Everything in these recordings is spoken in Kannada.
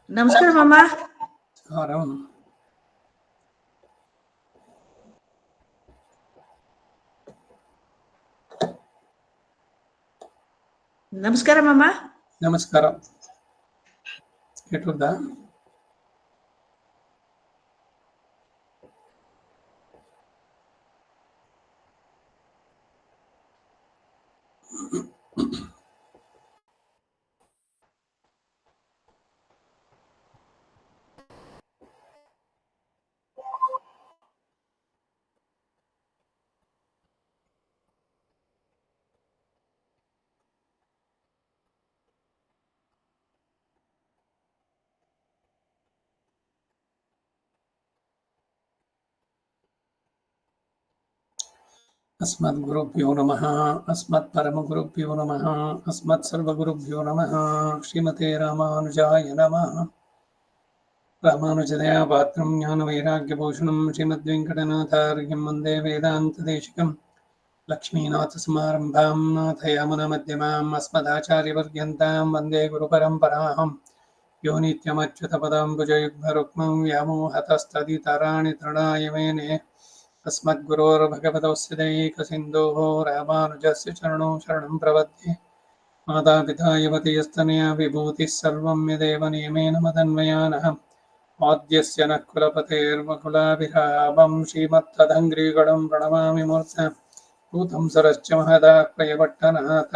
ನಮಸ್ಕಾರ ಮಾಮ. ಆರಾಮ್. ನಮಸ್ಕಾರ ಮಾಮ. ನಮಸ್ಕಾರ. ಕೇಟುತ್ತಾ? अस्मद्गुरुभ्यो नमः. अस्मत्परमगुरुभ्यो नमः. अस्मत्सर्वगुरुभ्यो नमः. श्रीमते रामानुजाय नमः. रामानुजदया पात्रं ज्ञानवैराग्यभूषणं श्रीमद्वेङ्कटनाथार्यं वन्दे वेदान्तदेशिकं लक्ष्मीनाथसमारम्भां नाथयामुनमध्यमाम् अस्मदाचार्यपर्यन्तां वन्दे गुरुपरम्पराहं यो नित्यमच्युतपदाम्बुजयुग्मरुक्मं व्यामोहतस्तदितराणि तृणाय मेने अस्मद्गुरोर्भगवतोऽस्य दैकसिन्धोः रामानुजस्य चरणौ शरणं प्रपद्ये मातापिता युवतीयस्तनया विभूतिः सर्वं यदेव नियमेन मदन्वयानः आद्यस्य नः कुलपतेर्वकुलाभिरामं श्रीमत्तदङ्घ्रीगणं प्रणमामि मूर्धा भूतं सरश्च महदाह्वयपट्टनाथ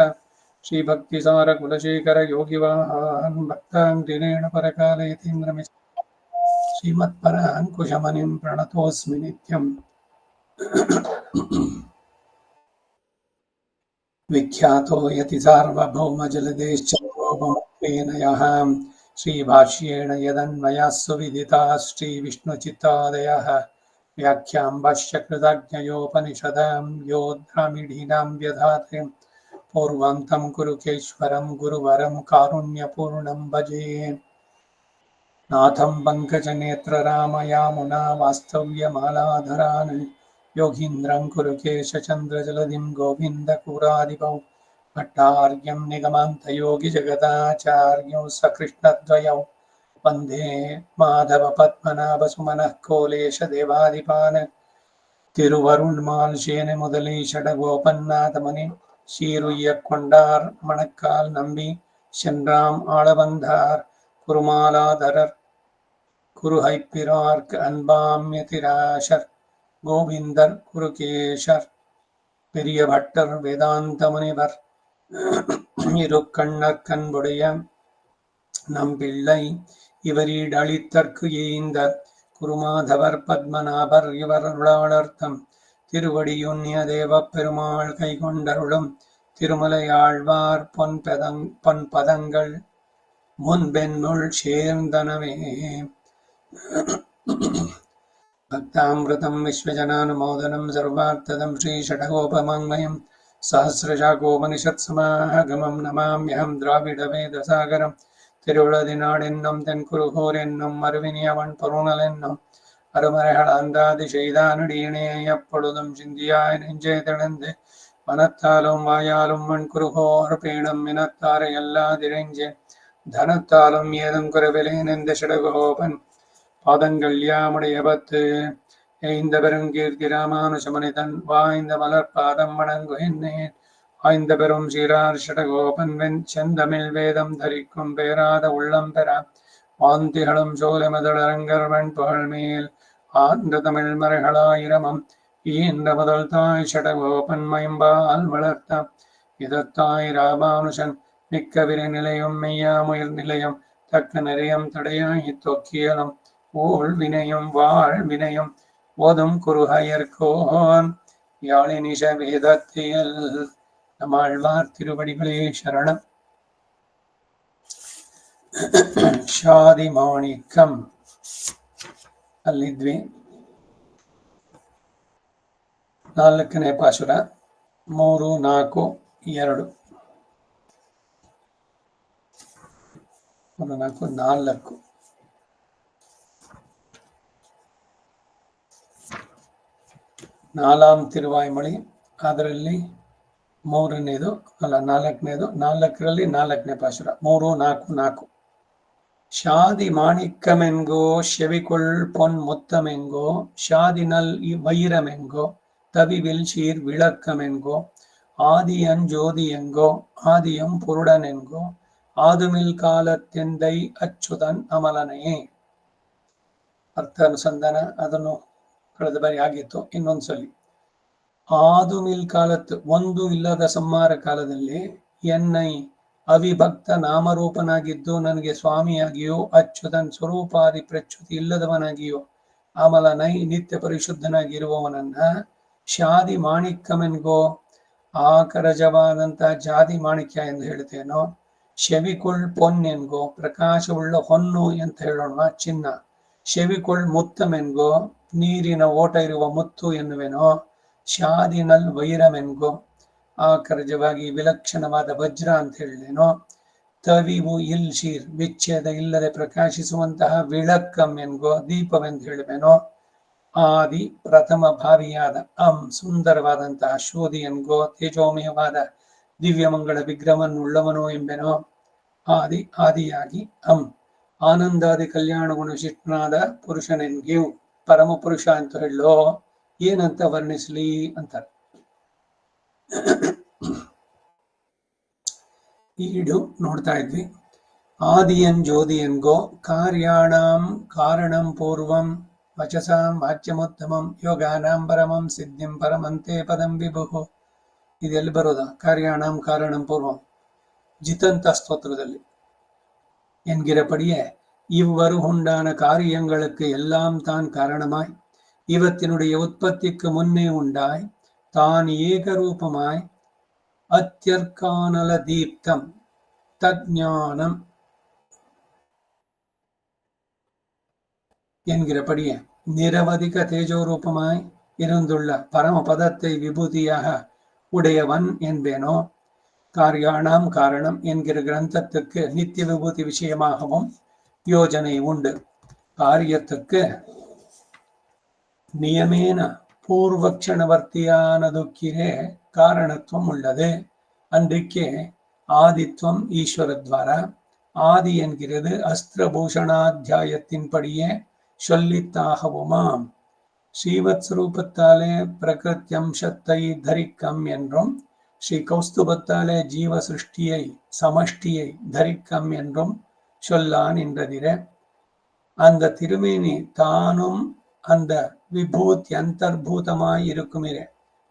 श्रीभक्तिसारकुलशेखर योगिवाहान् भक्ताङ्घ्रिरेण परकालयतीन्द्रमिश्र श्रीमत्पराङ्कुशमनिं प्रणतोऽस्मि नित्यम्। विख्यातो यति सार्वभौमजलदेश्चन्द्रोपमुक्तेन यः श्रीभाष्येण यदन्वयाः सुविदिताः श्रीविष्णुचित्तादयः व्याख्यां भाष्यकृतज्ञयोपनिषदां यो द्रामिडीनां व्यधाते पूर्वं तं कुरुकेश्वरं गुरुवरं कारुण्यपूर्णं भजे। नाथं पङ्कजनेत्ररामयामुना वास्तव्यमालाधरान् योगीन्द्रं कुरुकेशचन्द्रजलधिं गोविन्दपुरादिपौ भट्टार्यं निगमान्तयोगिजगदाचार्यौ सकृष्णद्वयौ वन्दे माधवपद्मनाभसुमनः कोलेशदेवादिपान् तिरुवरुण्माल्शेन முதலீஷடகோபன்னாதமணி சீருய்யக்கொண்டார் மணக்கால் நம்பி சென்றாம் ஆளவந்தார் குருமாலாதரர் குருஹைப்பிரார்க் அன்பாம்யதிராஷர் கோவிந்தர் குருகேஷர் பெரிய பட்டர் வேதாந்த முனிவர் இரு கண்ணர் கண்புடைய நம்பிள்ளை இவரீடளித்தற்கு ஏய்ந்த குருமாதவர் பத்மநாபர் இவருளாளர்த்தம் திருவடியுன்னிய தேவ பெருமாள் கைகொண்டருளும் திருமலையாழ்வார் பொன்பதங்கள் முன்பென்னுள் சேர்ந்தனவே. भक्तामृतं विश्वजनानुमोदनं सर्वार्थदं श्रीषडगोपमङ्मयं सहस्रशाकोपनिषत्समागमं नमाम्यहं द्राविडवेदसागरं तिरुवळदिनाडென்னும் தென்குருகூர் என்னும் மறுவினியவன் பொருணல் என்னும் அருமறைகள் அந்தாதி செய்தானடியினே எப்பொழுதும் சிந்தியாய் நெஞ்சே திறந்து மனத்தாலும் வாயாலும் மண்குருகோர் பேணும் இனத்தாரை எல்லாதிரைஞ்சேன் தனத்தாலும் ஏதும் குறைவிலேன் இந்த ஷடகோபன் பாதங்கள் யாமுடைய பத்து எய்ந்த பெருங்கீர்த்தி ராமானுஜமனிதன் வாய்ந்த மலர் பாதம் வணங்குகின்றேன். ஆய்ந்த பெரும் சீரார் ஷடகோபன் வெண் செந்தமிழ் வேதம் தரிக்கும் பேராத உள்ளம் பெற வாந்திகளும் சோலைமதளரங்கர் வெண் புகழ் மேல் ஆன்ற தமிழ் மறைகளாயிரமம் ஈன்ற முதல் தாய் ஷடகோபன் மைம்பால் வளர்த்த இதத்தாய் ராமானுஜன் மிக்க விரை நிலையும் மெய்யாமுயிர் நிலையம் தக்க நிறையம் தடையாய் தொக்கியலும் ஓள் வினையும் வாழ் வினையும் ஓதும் குருஹயர்கோன் யாழினிஷ வேதத்தியல் நம்மாழ்வார் திருவடிகளே சரணம். ಶಾದಿ ಮಾಣಿಕಂ ಅಲ್ಲಿದ್ವಿ. 4ನೇ ಪಾಶುರ 3, 4, 2 3, 4, 4 ನಾಲಾಂ ತಿರುವಾಯ್ಮೊಳಿ ಅದರಲ್ಲಿ 3ನೇದು ಅಲ್ಲ 4ನೇದು 4ರಲ್ಲಿ 4ನೇ ಪಾಶುರ 3, 4, 4 ಶಾದಿ ಮಾಣಿಕ್ಕಮೆಂಗೋ ಶೆವಿಕೊಳ್ பொன் முத்தமெங்கோ ஷாதினல் வைரமெங்கோ தவிவில் சீர் விளக்கமெங்கோ ஆதியன் ஜோதியெங்கோ ஆதியம் புருடனெங்கோ ಆದುಮಿಲ್ ಕಾಲತ್ತೆಂದೈ ಅಚ್ಯುತನ್ ಅಮಲನೆಯೇ. ಅರ್ಥ ಅನುಸಂಧಾನ ಅದನ್ನು ಕಳೆದ ಬಾರಿ ಆಗಿತ್ತು, ಇನ್ನೊಂದ್ಸಲಿ. ಆದುಮಿಲ್ ಕಾಲತ್ ಒಂದು ಇಲ್ಲದ ಸಂಹಾರ ಕಾಲದಲ್ಲಿ ಎನ್ನೈ ಅವಿಭಕ್ತ ನಾಮರೂಪನಾಗಿದ್ದು ನನಗೆ ಸ್ವಾಮಿಯಾಗಿಯೋ ಅಚ್ಯುತನ್ ಸ್ವರೂಪಾದಿ ಪ್ರಚ್ಯುತಿ ಇಲ್ಲದವನಾಗಿಯೋ ಅಮಲನೈ ನಿತ್ಯ ಪರಿಶುದ್ಧನಾಗಿರುವವನನ್ನ ಶಾದಿ ಮಾಣಿಕ್ಯಮೆನ್ಗೋ ಆಕರಜವಾದಂತಹ ಜಾದಿ ಮಾಣಿಕ್ಯ ಎಂದು ಹೇಳ್ತೇನೋ, ಶೆವಿಕೊಳ್ ಪೊನ್ನೆನ್ಗೋ ಪ್ರಕಾಶವುಳ್ಳ ಹೊನ್ನು ಅಂತ ಹೇಳೋಣ, ಚಿನ್ನ. ಶೆವಿಕೊಳ್ ಮುತ್ತಮೆನ್ಗೋ ನೀರಿನ ಓಟ ಇರುವ ಮುತ್ತು ಎನ್ನುವೆನೋ, ಶಾದಿನಲ್ ವೈರಮೆನ್ಗೋ ಆಕರ್ಜವಾಗಿ ವಿಲಕ್ಷಣವಾದ ವಜ್ರ ಅಂತ ಹೇಳಿದೇನೋ, ತವಿವು ಇಲ್ ಶೀರ್ ವಿಚ್ಛೇದ ಇಲ್ಲದೆ ಪ್ರಕಾಶಿಸುವಂತಹ ವಿಳಕ್ಕಮ್ಮೆನ್ಗೋ ದೀಪವೆಂದು ಹೇಳುವೆನೋ, ಆದಿ ಪ್ರಥಮ ಭಾವಿಯಾದ ಸುಂದರವಾದಂತಹ ಶೋಧಿ ಎನ್ಗೋ ತೇಜೋಮಯವಾದ ದಿವ್ಯಮಂಗಳ ವಿಗ್ರಹವನ್ನುಳ್ಳವನು ಎಂಬೆನೋ, ಆದಿಯಾಗಿ ಆನಂದಾದಿ ಕಲ್ಯಾಣ ಗುಣಶಿಷ್ಟನಾದ ಪುರುಷನೆನ್ಗಿಯು ಪರಮ ಪುರುಷ ಅಂತ ಹೇಳೋ, ಏನಂತ ವರ್ಣಿಸ್ಲಿ ಅಂತಾರೆ. ಈಡು ನೋಡ್ತಾ ಇದ್ವಿ. ಆದಿಯನ್ ಜ್ಯೋತಿಯನ್ಗೋ ಕಾರ್ಯಾಣಂ ಕಾರಣಂ ಪೂರ್ವಂ ವಚಸಾಂ ವಾಚ್ಯಮುತ್ತಮಂ ಯೋಗಾನಾಂ ಪರಮಂ ಸಿದ್ಧಿಂ ಪರಮಂತೆ ಪದಂ ವಿಭು. ಇದೆಲ್ಲಿ ಬರೋದ? ಕಾರ್ಯಾಣಂ ಕಾರಣಂ ಪೂರ್ವಂ ಜಿತಂತ ಸ್ತೋತ್ರದಲ್ಲಿ. என்கிறபடியே இவ்வரு உண்டான காரியங்களுக்கு எல்லாம் தான் காரணமாய் இவத்தினுடைய உற்பத்திக்கு முன்னே உண்டாய் தான் ஏகரூபமாய் அத்தியர்கானல தீப்தம் தஜ்ஞானம் என்கிறபடியே நிரவதிக தேஜோரூபமாய் இருந்துள்ள பரமபதத்தை விபூதியாக உடையவன் என்பேனோ. காரியாணாம் காரணம் என்கிற கிரந்தத்துக்கு நித்திய விபூதி விஷயமாகவும் யோஜனை உண்டு. காரியத்துக்கு நியமேன பூர்வக்ஷணவர்த்தியானதுக்கிரே காரணத்துவம் உள்ளது. அன்றைக்கே ஆதித்வம் ஈஸ்வரத்வாரா, ஆதி என்கிறது அஸ்திரபூஷணாத்தியாயத்தின்படியே சொல்லித்தாகவுமாம். ஸ்ரீவத்ஸ்வரூபத்தாலே பிரகிருத்தியம்சத்தை தரிக்கம் என்றும் ஸ்ரீ கௌஸ்துபத்தாலே ஜீவ சிருஷ்டியை சமஷ்டியை தரிக்கம் என்றும் சொல்லான் என்றதிர. அந்த திருமேனி தானும் அந்த விபூதி அந்தர்பூதமாய் இருக்குமிரே.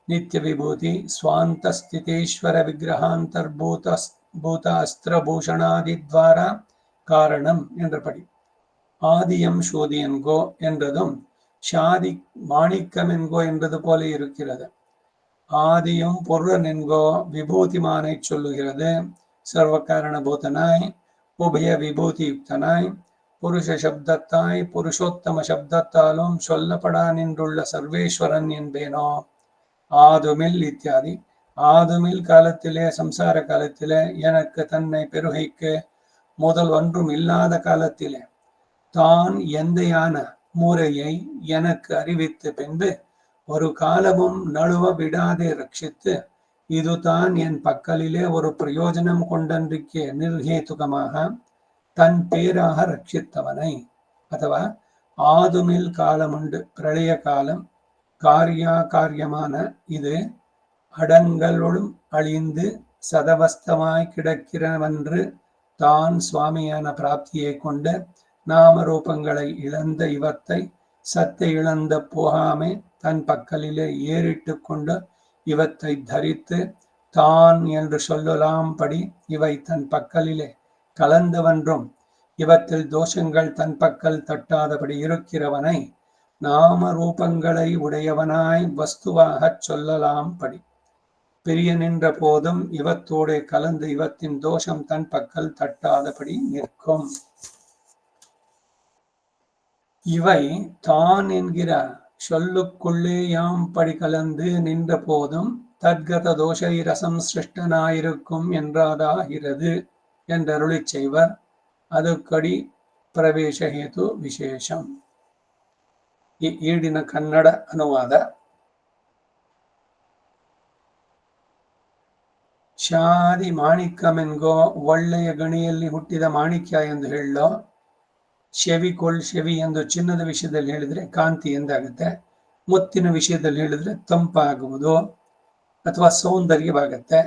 நித்திய விபூதி ஸ்வாந்த ஸ்திதேஸ்வர விக்கிரகாந்தர்பூத அஸ்திரபூஷணாதித்வாரா காரணம் என்றபடி. ஆதியம் சோதியன்கோ என்றதும் ஷாதி மாணிக்கமென்கோ என்றது போல இருக்கிறது. ஆதியும் பொருளனென்கோ விபூதிமானை சொல்லுகிறது. சர்வ காரணபூதனாய் உபய விபூதியுக்தனாய் புருஷ சப்தத்தாய் புருஷோத்தம சப்தத்தாலும் சொல்லப்படா நின்றுள்ள சர்வேஸ்வரன் என்பேனோ. ஆதுமில் இத்தியாதி. ஆதுமில் காலத்திலே சம்சார காலத்திலே எனக்கு தன்னை பெருகைக்கு முதல் ஒன்றும் இல்லாத காலத்திலே தான் எந்தையான முறையை எனக்கு அறிவித்து பின்பு ஒரு காலமும் நழுவ விடாதே ரட்சித்து இதுதான் என் பக்கலிலே ஒரு பிரயோஜனம் கொண்டன்றிக்கே நிர்ஹேதுகமாக தன் பேராக ரட்சித்தவனை. ಅಥವಾ ஆதுமில் காலமுண்டு பிரளய காலம் காரியமான இது அடங்களும் அழிந்து சதவஸ்தமாய் கிடக்கிறவென்று தான் சுவாமியான பிராப்தியை கொண்ட நாமரூபங்களை இழந்த இவத்தை சத்தை இழந்த போகாமே தன் பக்கலிலே ஏறிட்டு கொண்டு இவத்தை தரித்து தான் என்று சொல்லலாம் படி இவை தன் பக்கலிலே கலந்தவன்றும் இவற்றில் தோஷங்கள் தன் பக்கல் தட்டாதபடி இருக்கிறவனை நாம ரூபங்களை உடையவனாய் வஸ்துவாகச் சொல்லலாம் படி. பிரிய நின்ற போதும் இவத்தோடு கலந்து இவத்தின் தோஷம் தன் பக்கல் தட்டாதபடி நிற்கும். இவை தான் என்கிற சொல்லுக்குள்ளே யாம் படி கலந்து நின்ற போதும் தத்கத தோஷை ரசம் சிருஷ்டனாயிருக்கும் என்றாதாகிறது என்றருளிச் செய்வர். அதுக்கடி ಪ್ರವೇಶ ಹೇತು ವಿಶೇಷಂ. ಈ ಈಡಿನ ಕನ್ನಡ ಅನುವಾದ. ಶಾದಿ ಮಾಣಿಕ್ಯಮೆನ್ಗೋ ಒಳ್ಳೆಯ ಗಣಿಯಲ್ಲಿ ಹುಟ್ಟಿದ ಮಾಣಿಕ್ಯ ಎಂದು ಹೇಳೋ. ಶೆವಿ ಎಂದು ಚಿನ್ನದ ವಿಷಯದಲ್ಲಿ ಹೇಳಿದ್ರೆ ಕಾಂತಿ ಎಂದಾಗುತ್ತೆ. ಮುತ್ತಿನ ವಿಷಯದಲ್ಲಿ ಹೇಳಿದ್ರೆ ತಂಪಾಗುವುದು ಅಥವಾ ಸೌಂದರ್ಯವಾಗತ್ತೆ.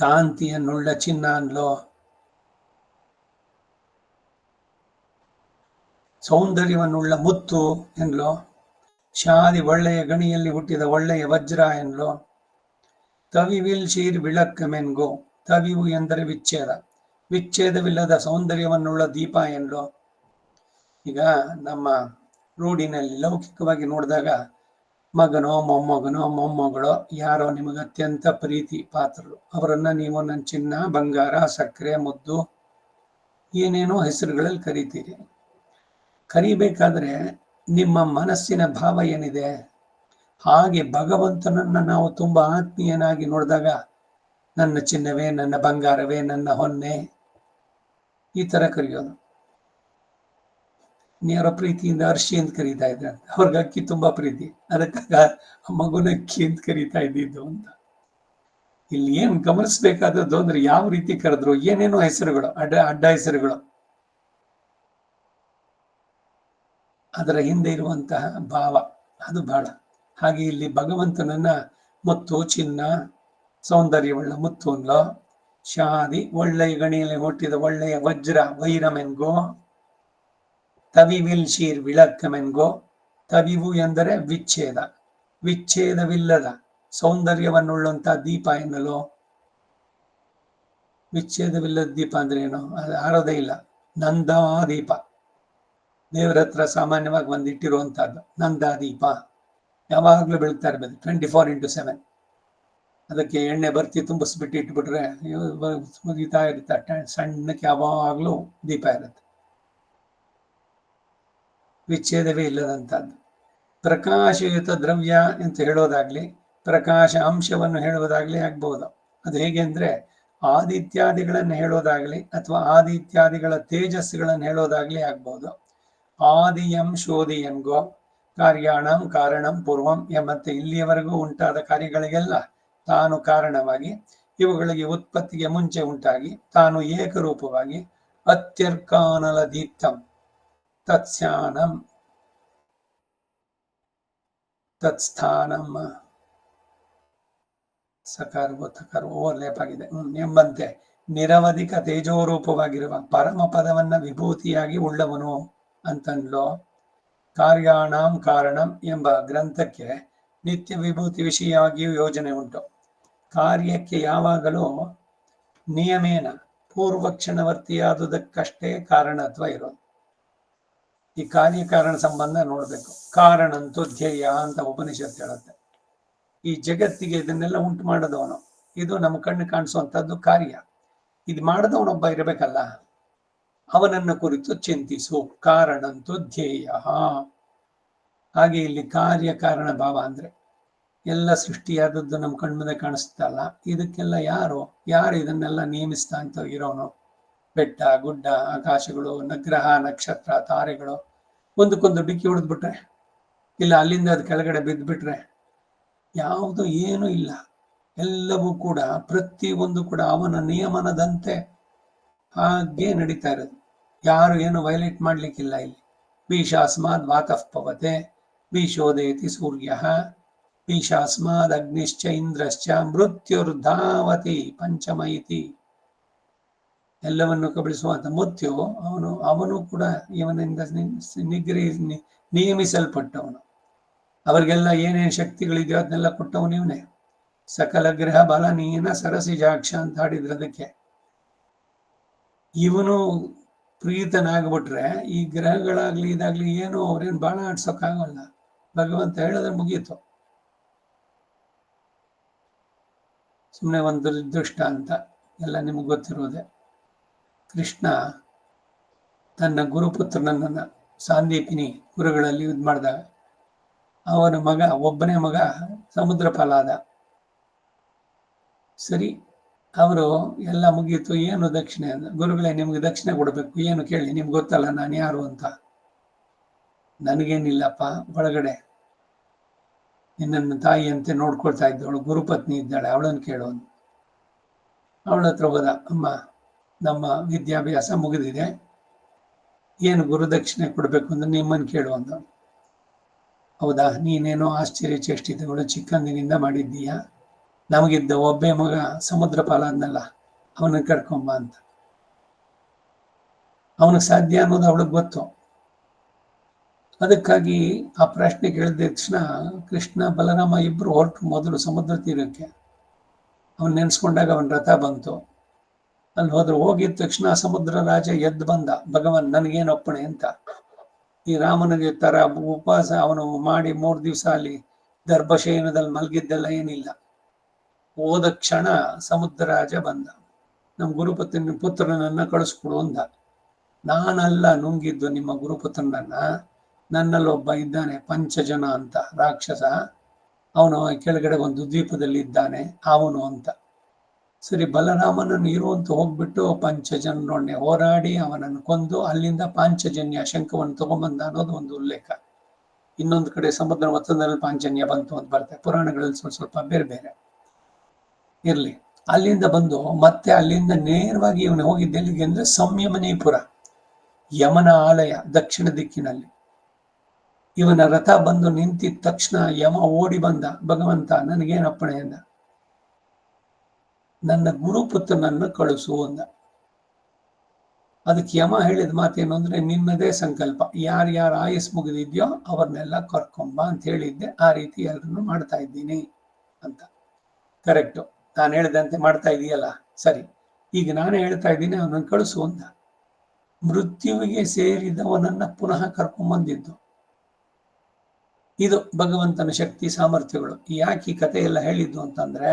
ಕಾಂತಿಯನ್ನುಳ್ಳ ಚಿನ್ನ ಅನ್ಲೋ, ಸೌಂದರ್ಯವನ್ನುಳ್ಳ ಮುತ್ತು ಎನ್ಲೋ, ಶಾದಿ ಒಳ್ಳೆಯ ಗಣಿಯಲ್ಲಿ ಹುಟ್ಟಿದ ಒಳ್ಳೆಯ ವಜ್ರ ಎನ್ಲೋ, ತವಿವಿಲ್ ಶೀರ್ ವಿಳಕ್ಕಮೆನ್ಗೋ, ತವಿವು ಎಂದರೆ ವಿಚ್ಛೇದ, ವಿಚ್ಛೇದವಿಲ್ಲದ ಸೌಂದರ್ಯವನ್ನುಳ್ಳ ದೀಪ ಎನ್ಲೋ. ಈಗ ನಮ್ಮ ರೂಢಿನಲ್ಲಿ ಲೌಕಿಕವಾಗಿ ನೋಡಿದಾಗ ಮಗನೋ ಮೊಮ್ಮಗಳೋ ಯಾರೋ ನಿಮಗೆ ಅತ್ಯಂತ ಪ್ರೀತಿ ಪಾತ್ರರು, ಅವರನ್ನ ನೀವು ನನ್ನ ಚಿನ್ನ, ಬಂಗಾರ, ಸಕ್ಕರೆ, ಮುದ್ದು ಏನೇನೋ ಹೆಸರುಗಳಲ್ಲಿ ಕರಿತೀರಿ. ಕರಿಬೇಕಾದ್ರೆ ನಿಮ್ಮ ಮನಸ್ಸಿನ ಭಾವ ಏನಿದೆ, ಹಾಗೆ ಭಗವಂತನನ್ನ ನಾವು ತುಂಬಾ ಆತ್ಮೀಯನಾಗಿ ನೋಡಿದಾಗ ನನ್ನ ಚಿನ್ನವೇ, ನನ್ನ ಬಂಗಾರವೇ, ನನ್ನ ಹೊನ್ನೆ ಈ ತರ ಕರೆಯೋದು. ಯಾರೋ ಪ್ರೀತಿಯಿಂದ ಅರ್ಶಿ ಅಂತ ಕರೀತಾ ಇದ್ರೆ ಅವ್ರಿಗೆ ಅಕ್ಕಿ ತುಂಬಾ ಪ್ರೀತಿ, ಅದಕ್ಕಾಗ ಮಗುನ ಅಕ್ಕಿ ಅಂತ ಕರೀತಾ ಇದ್ದಿದ್ದು ಅಂತ. ಇಲ್ಲಿ ಏನ್ ಗಮನಿಸ್ಬೇಕಾದದ್ದು ಅಂದ್ರೆ ಯಾವ ರೀತಿ ಕರೆದ್ರು, ಏನೇನೋ ಹೆಸರುಗಳು, ಅಡ್ಡ ಹೆಸರುಗಳು, ಅದರ ಹಿಂದೆ ಇರುವಂತಹ ಭಾವ ಅದು ಬಹಳ. ಹಾಗೆ ಇಲ್ಲಿ ಭಗವಂತನನ್ನ ಮುತ್ತು, ಚಿನ್ನ, ಸೌಂದರ್ಯವುಳ್ಳ ಮುತ್ತು ಅನ್ಲೋ, ಶಾದಿ ಒಳ್ಳೆಯ ಗಣಿಯಲ್ಲಿ ಹುಟ್ಟಿದ ಒಳ್ಳೆಯ ವಜ್ರ ವೈರಮೆನ್ಗೋ, ತವಿವಿಲ್ ಶೀರ್ ವಿಳಕ್ಕಮೆನ್ಗೋ, ತವಿವು ಎಂದರೆ ವಿಚ್ಛೇದ, ವಿಚ್ಛೇದವಿಲ್ಲದ ಸೌಂದರ್ಯವನ್ನುಳ್ಳಂತ ದೀಪ ಎನ್ನಲು. ವಿಚ್ಛೇದವಿಲ್ಲದ ದೀಪ ಅಂದ್ರೆ ಏನು, ಅದು ಆರೋದೇ ಇಲ್ಲ. ನಂದಾದೀಪ ದೇವರ ಹತ್ರ ಸಾಮಾನ್ಯವಾಗಿ ಒಂದಿಟ್ಟಿರುವಂತಹದ್ದು ನಂದಾದೀಪ, ಯಾವಾಗ್ಲೂ ಬೆಳಗ್ತಾ ಇರ್ಬೇಕು 24x7. ಅದಕ್ಕೆ ಎಣ್ಣೆ ಬರ್ತಿ ತುಂಬಿಸ್ಬಿಟ್ಟು ಇಟ್ಬಿಟ್ರೆ ಮುಗಿತಾ ಇರುತ್ತೆ, ಸಣ್ಣಕ್ಕೆ ಯಾವಾಗ್ಲೂ ದೀಪ ಇರುತ್ತೆ, ವಿಚ್ಛೇದವೇ ಇಲ್ಲದಂತಹದ್ದು. ಪ್ರಕಾಶಯುತ ದ್ರವ್ಯ ಅಂತ ಹೇಳೋದಾಗ್ಲಿ, ಪ್ರಕಾಶ ಅಂಶವನ್ನು ಹೇಳುವುದಾಗ್ಲಿ ಆಗ್ಬಹುದು. ಅದು ಹೇಗೆ ಅಂದ್ರೆ ಆದಿತ್ಯಾದಿಗಳನ್ನು ಹೇಳೋದಾಗ್ಲಿ ಅಥವಾ ಆದಿತ್ಯಾದಿಗಳ ತೇಜಸ್ಸುಗಳನ್ನು ಹೇಳೋದಾಗ್ಲಿ ಆಗ್ಬಹುದು. ಆದಿಯಂ ಶೋಧಿಯನ್ಗೋ, ಕಾರ್ಯಾಣಂ ಕಾರಣಂ ಪೂರ್ವಂ ಎಂಬಂತೆ ಇಲ್ಲಿಯವರೆಗೂ ಉಂಟಾದ ಕಾರ್ಯಗಳಿಗೆಲ್ಲ ತಾನು ಕಾರಣವಾಗಿ, ಇವುಗಳಿಗೆ ಉತ್ಪತ್ತಿಗೆ ಮುಂಚೆ ಉಂಟಾಗಿ ತಾನು ಏಕರೂಪವಾಗಿ ಅತ್ಯರ್ಕಾನಲ ದೀಪ್ತಂ ತತ್ಸ್ಯಾನಂ ತತ್ಸ್ಥಾನಂ ಸಕಾರ ಓವರ್ಲೇಪ್ ಆಗಿದೆ ಎಂಬಂತೆ ನಿರವಧಿಕ ತೇಜೋರೂಪವಾಗಿರುವ ಪರಮ ಪದವನ್ನ ವಿಭೂತಿಯಾಗಿ ಉಳ್ಳವನು ಅಂತನ್ಲೋ. ಕಾರ್ಯಾಣಂ ಕಾರಣಂ ಎಂಬ ಗ್ರಂಥಕ್ಕೆ ನಿತ್ಯ ವಿಭೂತಿ ವಿಷಯವಾಗಿಯೂ ಯೋಜನೆ ಉಂಟು. ಕಾರ್ಯಕ್ಕೆ ಯಾವಾಗಲೂ ನಿಯಮೇನ ಪೂರ್ವಕ್ಷಣವರ್ತಿಯಾದುದಕ್ಕಷ್ಟೇ ಕಾರಣತ್ವ ಇರೋದು. ಈ ಕಾರ್ಯಕಾರಣ ಸಂಬಂಧ ನೋಡ್ಬೇಕು. ಕಾರಣಂತೂ ಧ್ಯೇಯ ಅಂತ ಉಪನಿಷತ್ ಹೇಳುತ್ತೆ. ಈ ಜಗತ್ತಿಗೆ ಇದನ್ನೆಲ್ಲ ಉಂಟು ಮಾಡಿದವನು, ಇದು ನಮ್ಮ ಕಣ್ಣು ಕಾಣಿಸುವಂತದ್ದು ಕಾರ್ಯ. ಇದು ಮಾಡಿದವನೊಬ್ಬ ಇರಬೇಕಲ್ಲ, ಅವನನ್ನ ಕುರಿತು ಚಿಂತಿಸು. ಕಾರಣಂತೂ ಧ್ಯೇಯ. ಹಾಗೆ ಇಲ್ಲಿ ಕಾರ್ಯಕಾರಣ ಭಾವ ಅಂದ್ರೆ ಎಲ್ಲ ಸೃಷ್ಟಿಯಾದದ್ದು ನಮ್ಮ ಕಣ್ಮುಂದೆ ಕಾಣಿಸ್ತಲ್ಲ, ಇದಕ್ಕೆಲ್ಲ ಯಾರು ಇದನ್ನೆಲ್ಲ ನೇಮಿಸ್ತಾ ಅಂತ ಇರೋನು? ಬೆಟ್ಟ ಗುಡ್ಡ, ಆಕಾಶಗಳು, ಗ್ರಹ ನಕ್ಷತ್ರ, ತಾರೆಗಳು ಒಂದಕ್ಕೊಂದು ಡಿಕ್ಕಿ ಹೊಡೆದ್ಬಿಟ್ರೆ, ಇಲ್ಲ ಅಲ್ಲಿಂದ ಅದು ಕೆಳಗಡೆ ಬಿದ್ದುಬಿಟ್ರೆ ಯಾವುದು ಏನೂ ಇಲ್ಲ. ಎಲ್ಲವೂ ಕೂಡ ಪ್ರತಿಯೊಂದು ಕೂಡ ಅವನ ನಿಯಮನದಂತೆ ಹಾಗೆ ನಡೀತಾ ಇರೋದು. ಯಾರು ಏನು ವೈಲೇಟ್ ಮಾಡ್ಲಿಕ್ಕಿಲ್ಲ ಇಲ್ಲಿ. ಬೀಶಾಸ್ಮಾದ್ ವಾತಃ ಪವತೆ ಬೀಶೋದೇತಿ ಸೂರ್ಯ ಬೀಶಾಸ್ಮಾದ್ ಅಗ್ನಿಶ್ಚ ಇಂದ್ರಶ್ಚ ಮೃತ್ಯುರ್ಧಾವತಿ ಪಂಚಮೈತಿ. ಎಲ್ಲವನ್ನು ಕಬಳಿಸುವಂತ ಮೃತ್ಯು ಅವನು ಕೂಡ ಇವನಿಂದ ನಿಯಮಿಸಲ್ಪಟ್ಟವನು. ಅವರಿಗೆಲ್ಲ ಏನೇನು ಶಕ್ತಿಗಳಿದೆಯೋ ಅದನ್ನೆಲ್ಲ ಕೊಟ್ಟವನು ಇವನೇ. ಸಕಲ ಗ್ರಹ ಬಲ ನೀನ ಸರಸಿಜಾಕ್ಷ ಅಂತ ಹಾಡಿದ್ರೆ ಅದಕ್ಕೆ. ಇವನು ಪ್ರೀತನಾಗ್ಬಿಟ್ರೆ ಈ ಗ್ರಹಗಳಾಗ್ಲಿ ಇದಾಗ್ಲಿ ಏನು ಅವ್ರೇನು ಬಾಣ ಆಡ್ಸೋಕ್ಕಾಗಲ್ಲ. ಭಗವಂತ ಹೇಳಿದ್ರೆ ಮುಗೀತು. ಸುಮ್ಮನೆ ಒಂದು ದೃಷ್ಟ ಅಂತ ಎಲ್ಲ ನಿಮಗೆ ಗೊತ್ತಿರೋದೆ. ಕೃಷ್ಣ ತನ್ನ ಗುರುಪುತ್ರನನ್ನ ಸಾಂದೀಪಿನಿ ಗುರುಗಳಲ್ಲಿ ಇದು ಮಾಡಿದಾಗ ಅವನ ಮಗ, ಒಬ್ಬನೇ ಮಗ ಸಮುದ್ರ ಪಾಲಾದ. ಸರಿ, ಅವರು ಎಲ್ಲ ಮುಗೀತು, ಏನು ದಕ್ಷಿಣೆ ಅಂದ. ಗುರುಗಳೇ, ನಿಮ್ಗೆ ದಕ್ಷಿಣೆ ಕೊಡಬೇಕು, ಏನು ಕೇಳಿ, ನಿಮ್ಗೆ ಗೊತ್ತಲ್ಲ ನಾನು ಯಾರು ಅಂತ. ನನಗೇನಿಲ್ಲಪ್ಪ, ಒಳಗಡೆ ನಿನ್ನನ್ನು ತಾಯಿಯಂತೆ ನೋಡ್ಕೊಳ್ತಾ ಇದ್ದವಳು ಗುರುಪತ್ನಿ ಇದ್ದಾಳೆ, ಅವಳನ್ನು ಕೇಳೋನು. ಅವಳ ಹತ್ರ ಹೋದ. ಅಮ್ಮ, ನಮ್ಮ ವಿದ್ಯಾಭ್ಯಾಸ ಮುಗಿದಿದೆ, ಏನು ಗುರುದಕ್ಷಿಣೆ ಕೊಡಬೇಕು ಅಂದ್ರೆ ನಿಮ್ಮನ್ನು ಕೇಳುವಂತ. ಹೌದಾ, ನೀನೇನೋ ಆಶ್ಚರ್ಯ ಚೇಷ್ಟಿತಗಳು ಚಿಕ್ಕಂದಿನಿಂದ ಮಾಡಿದ್ದೀಯ, ನಮಗಿದ್ದ ಒಬ್ಬೇ ಮಗ ಸಮುದ್ರ ಪಾಲಾದ್ನಲ್ಲ, ಅವನನ್ನು ಕರ್ಕೊಂಬ ಅಂತ. ಅವನಿಗೆ ಸಾಧ್ಯ ಅನ್ನೋದು ಅವಳಿಗೆ ಗೊತ್ತು. ಅದಕ್ಕಾಗಿ ಆ ಪ್ರಶ್ನೆ ಕೇಳಿದ ತಕ್ಷಣ ಕೃಷ್ಣ ಬಲರಾಮ ಇಬ್ರು ಹೊರಟು ಮೊದಲು ಸಮುದ್ರ ತೀರಕ್ಕೆ. ಅವನ್ ನೆನ್ಸ್ಕೊಂಡಾಗ ಅವನ ರಥ ಬಂತು. ಅಲ್ಲಿ ಹೋದ್ರು. ಹೋಗಿದ ತಕ್ಷಣ ಸಮುದ್ರ ರಾಜ ಎದ್ದು ಬಂದ, ಭಗವಾನ್ ನನಗೇನು ಅಪ್ಪಣೆ ಅಂತ. ಈ ರಾಮನಿಗೆ ತರ ಉಪವಾಸ ಅವನು ಮಾಡಿ 3 ದಿವಸ ಅಲ್ಲಿ ಗರ್ಭಶಯನದಲ್ಲಿ ಮಲಗಿದ್ದೆಲ್ಲ ಏನಿಲ್ಲ. ಹೋದ ಕ್ಷಣ ಸಮುದ್ರ ರಾಜ ಬಂದ, ನಮ್ಮ ಪುತ್ರನನ್ನ ಕಳಿಸ್ಕೊಡು ಅಂದ. ನಾನಲ್ಲ ನುಂಗಿದ್ದು ನಿಮ್ಮ ಗುರುಪುತ್ರನನ್ನ, ನನ್ನಲ್ಲೊಬ್ಬ ಇದ್ದಾನೆ ಪಂಚಜನ ಅಂತ ರಾಕ್ಷಸ, ಅವನು ಕೆಳಗಡೆ ಒಂದು ದ್ವೀಪದಲ್ಲಿ ಇದ್ದಾನೆ ಅವನು ಅಂತ. ಸರಿ, ಬಲರಾಮನನ್ನು ಇರುವಂತ ಹೋಗ್ಬಿಟ್ಟು ಪಂಚಜನರೊಡನೆ ಹೋರಾಡಿ ಅವನನ್ನು ಕೊಂದು ಅಲ್ಲಿಂದ ಪಾಂಚಜನ್ಯ ಶಂಖವನ್ನು ತಗೊಂಬಂದ ಅನ್ನೋದು ಒಂದು ಉಲ್ಲೇಖ. ಇನ್ನೊಂದು ಕಡೆ ಸಮುದ್ರ ಮತ್ತೊಂದರಲ್ಲಿ ಪಾಂಚಜನ್ಯ ಬಂತು ಅಂತ ಬರ್ತದೆ ಪುರಾಣಗಳಲ್ಲಿ. ಸ್ವಲ್ಪ ಬೇರೆ ಬೇರೆ ಇರ್ಲಿ. ಅಲ್ಲಿಂದ ಬಂದು ಮತ್ತೆ ಅಲ್ಲಿಂದ ನೇರವಾಗಿ ಇವನು ಹೋಗಿದ್ದ ಎಲ್ಲಿಗೆ ಅಂದ್ರೆ ಸಂಯಮನೀಪುರ, ಯಮನ ಆಲಯ ದಕ್ಷಿಣ ದಿಕ್ಕಿನಲ್ಲಿ. ಇವನ ರಥ ಬಂದು ನಿಂತಿದ ತಕ್ಷಣ ಯಮ ಓಡಿ ಬಂದ, ಭಗವಂತ ನನಗೇನು ಅಪ್ಪಣೆ ಅಂದ. ನನ್ನ ಗುರುಪುತ್ರನನ್ನು ಕಳಿಸು ಅಂದ. ಅದಕ್ಕೆ ಯಮ ಹೇಳಿದ ಮಾತೇನು ಅಂದ್ರೆ, ನಿನ್ನದೇ ಸಂಕಲ್ಪ, ಯಾರ್ಯಾರ ಆಯಸ್ ಮುಗಿದಿದ್ಯೋ ಅವ್ರನ್ನೆಲ್ಲ ಕರ್ಕೊಂಬ ಅಂತ ಹೇಳಿದ್ದೆ, ಆ ರೀತಿ ಎಲ್ಲರನ್ನು ಮಾಡ್ತಾ ಇದ್ದೀನಿ ಅಂತ. ಕರೆಕ್ಟು, ನಾನು ಹೇಳಿದಂತೆ ಮಾಡ್ತಾ ಇದೀಯಲ್ಲ, ಸರಿ, ಈಗ ನಾನೇ ಹೇಳ್ತಾ ಇದ್ದೀನಿ, ಅವನನ್ನು ಕಳಿಸು ಅಂದ. ಮೃತ್ಯುವಿಗೆ ಸೇರಿದವನನ್ನ ಪುನಃ ಕರ್ಕೊಂಬಂದಿದ್ದು. ಇದು ಭಗವಂತನ ಶಕ್ತಿ ಸಾಮರ್ಥ್ಯಗಳು. ಯಾಕೆ ಈ ಕಥೆ ಎಲ್ಲ ಹೇಳಿದ್ದು ಅಂತಂದ್ರೆ,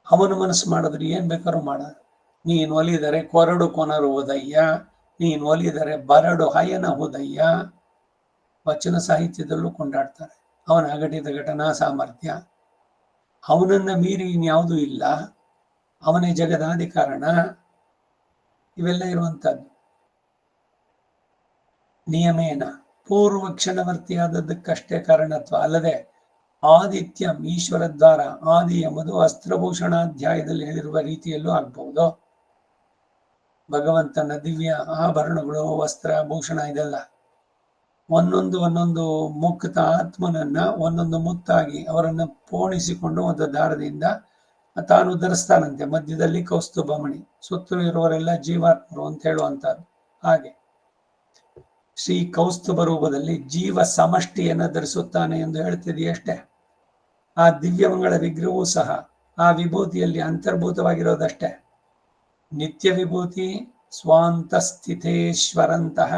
ಅವನ ಮನಸ್ಸು ಮಾಡಿದ್ರೆ ಏನ್ ಬೇಕಾದ್ರೂ ಮಾಡ. ನೀನು ಒಲಿದರೆ ಕೊರಡು ಕೊನರು ಹೋದಯ್ಯ, ನೀನು ಒಲಿದರೆ ಬರಡು ಹಯನ ಹೋದಯ್ಯ. ವಚನ ಸಾಹಿತ್ಯದಲ್ಲೂ ಕೊಂಡಾಡ್ತಾರೆ ಅವನ ಅಘಟಿತ ಘಟನಾ ಸಾಮರ್ಥ್ಯ. ಅವನನ್ನ ಮೀರಿ ಇನ್ಯಾವುದೂ ಇಲ್ಲ, ಅವನೇ ಜಗದಾದಿ ಕಾರಣ. ಇವೆಲ್ಲ ಇರುವಂತದ್ದು ನಿಯಮೇನ. ಪೂರ್ವ ಕ್ಷಣವರ್ತಿಯಾದದ್ದಕ್ಕಷ್ಟೇ ಕಾರಣತ್ವ, ಅಲ್ಲದೆ ಆದಿತ್ಯಂ ಈಶ್ವರ ದ್ವಾರ ಆದಿ ಎಂಬುದು ಅಸ್ತ್ರಭೂಷಣಾಧ್ಯಾಯದಲ್ಲಿ ಹೇಳಿರುವ ರೀತಿಯಲ್ಲೂ ಆಗ್ಬಹುದು. ಭಗವಂತನ ದಿವ್ಯ ಆಭರಣಗಳು, ವಸ್ತ್ರ ಭೂಷಣ ಇದೆಲ್ಲ ಒಂದೊಂದು ಮುಕ್ತ ಆತ್ಮನನ್ನ ಒಂದೊಂದು ಮುತ್ತಾಗಿ ಅವರನ್ನ ಪೋಣಿಸಿಕೊಂಡು ಒಂದು ದಾರದಿಂದ ತಾನು ಧರಿಸ್ತಾನಂತೆ. ಮಧ್ಯದಲ್ಲಿ ಕೌಸ್ತುಭಮಣಿ, ಸುತ್ತಲೂ ಇರುವವರೆಲ್ಲ ಜೀವಾತ್ಮರು ಅಂತ ಹೇಳುವಂತಹದ್ದು. ಹಾಗೆ ಶ್ರೀ ಕೌಸ್ತುಭ ರೂಪದಲ್ಲಿ ಜೀವ ಸಮಷ್ಟಿಯನ್ನ ಧರಿಸುತ್ತಾನೆ ಎಂದು ಹೇಳ್ತಿದೆಯಷ್ಟೇ. ಆ ದಿವ್ಯಮಂಗಳ ವಿಗ್ರಹವೂ ಸಹ ಆ ವಿಭೂತಿಯಲ್ಲಿ ಅಂತರ್ಭೂತವಾಗಿರೋದಷ್ಟೇ. ನಿತ್ಯ ವಿಭೂತಿ ಸ್ವಾಂತಸ್ಥಿತೇಶ್ವರಂತಹ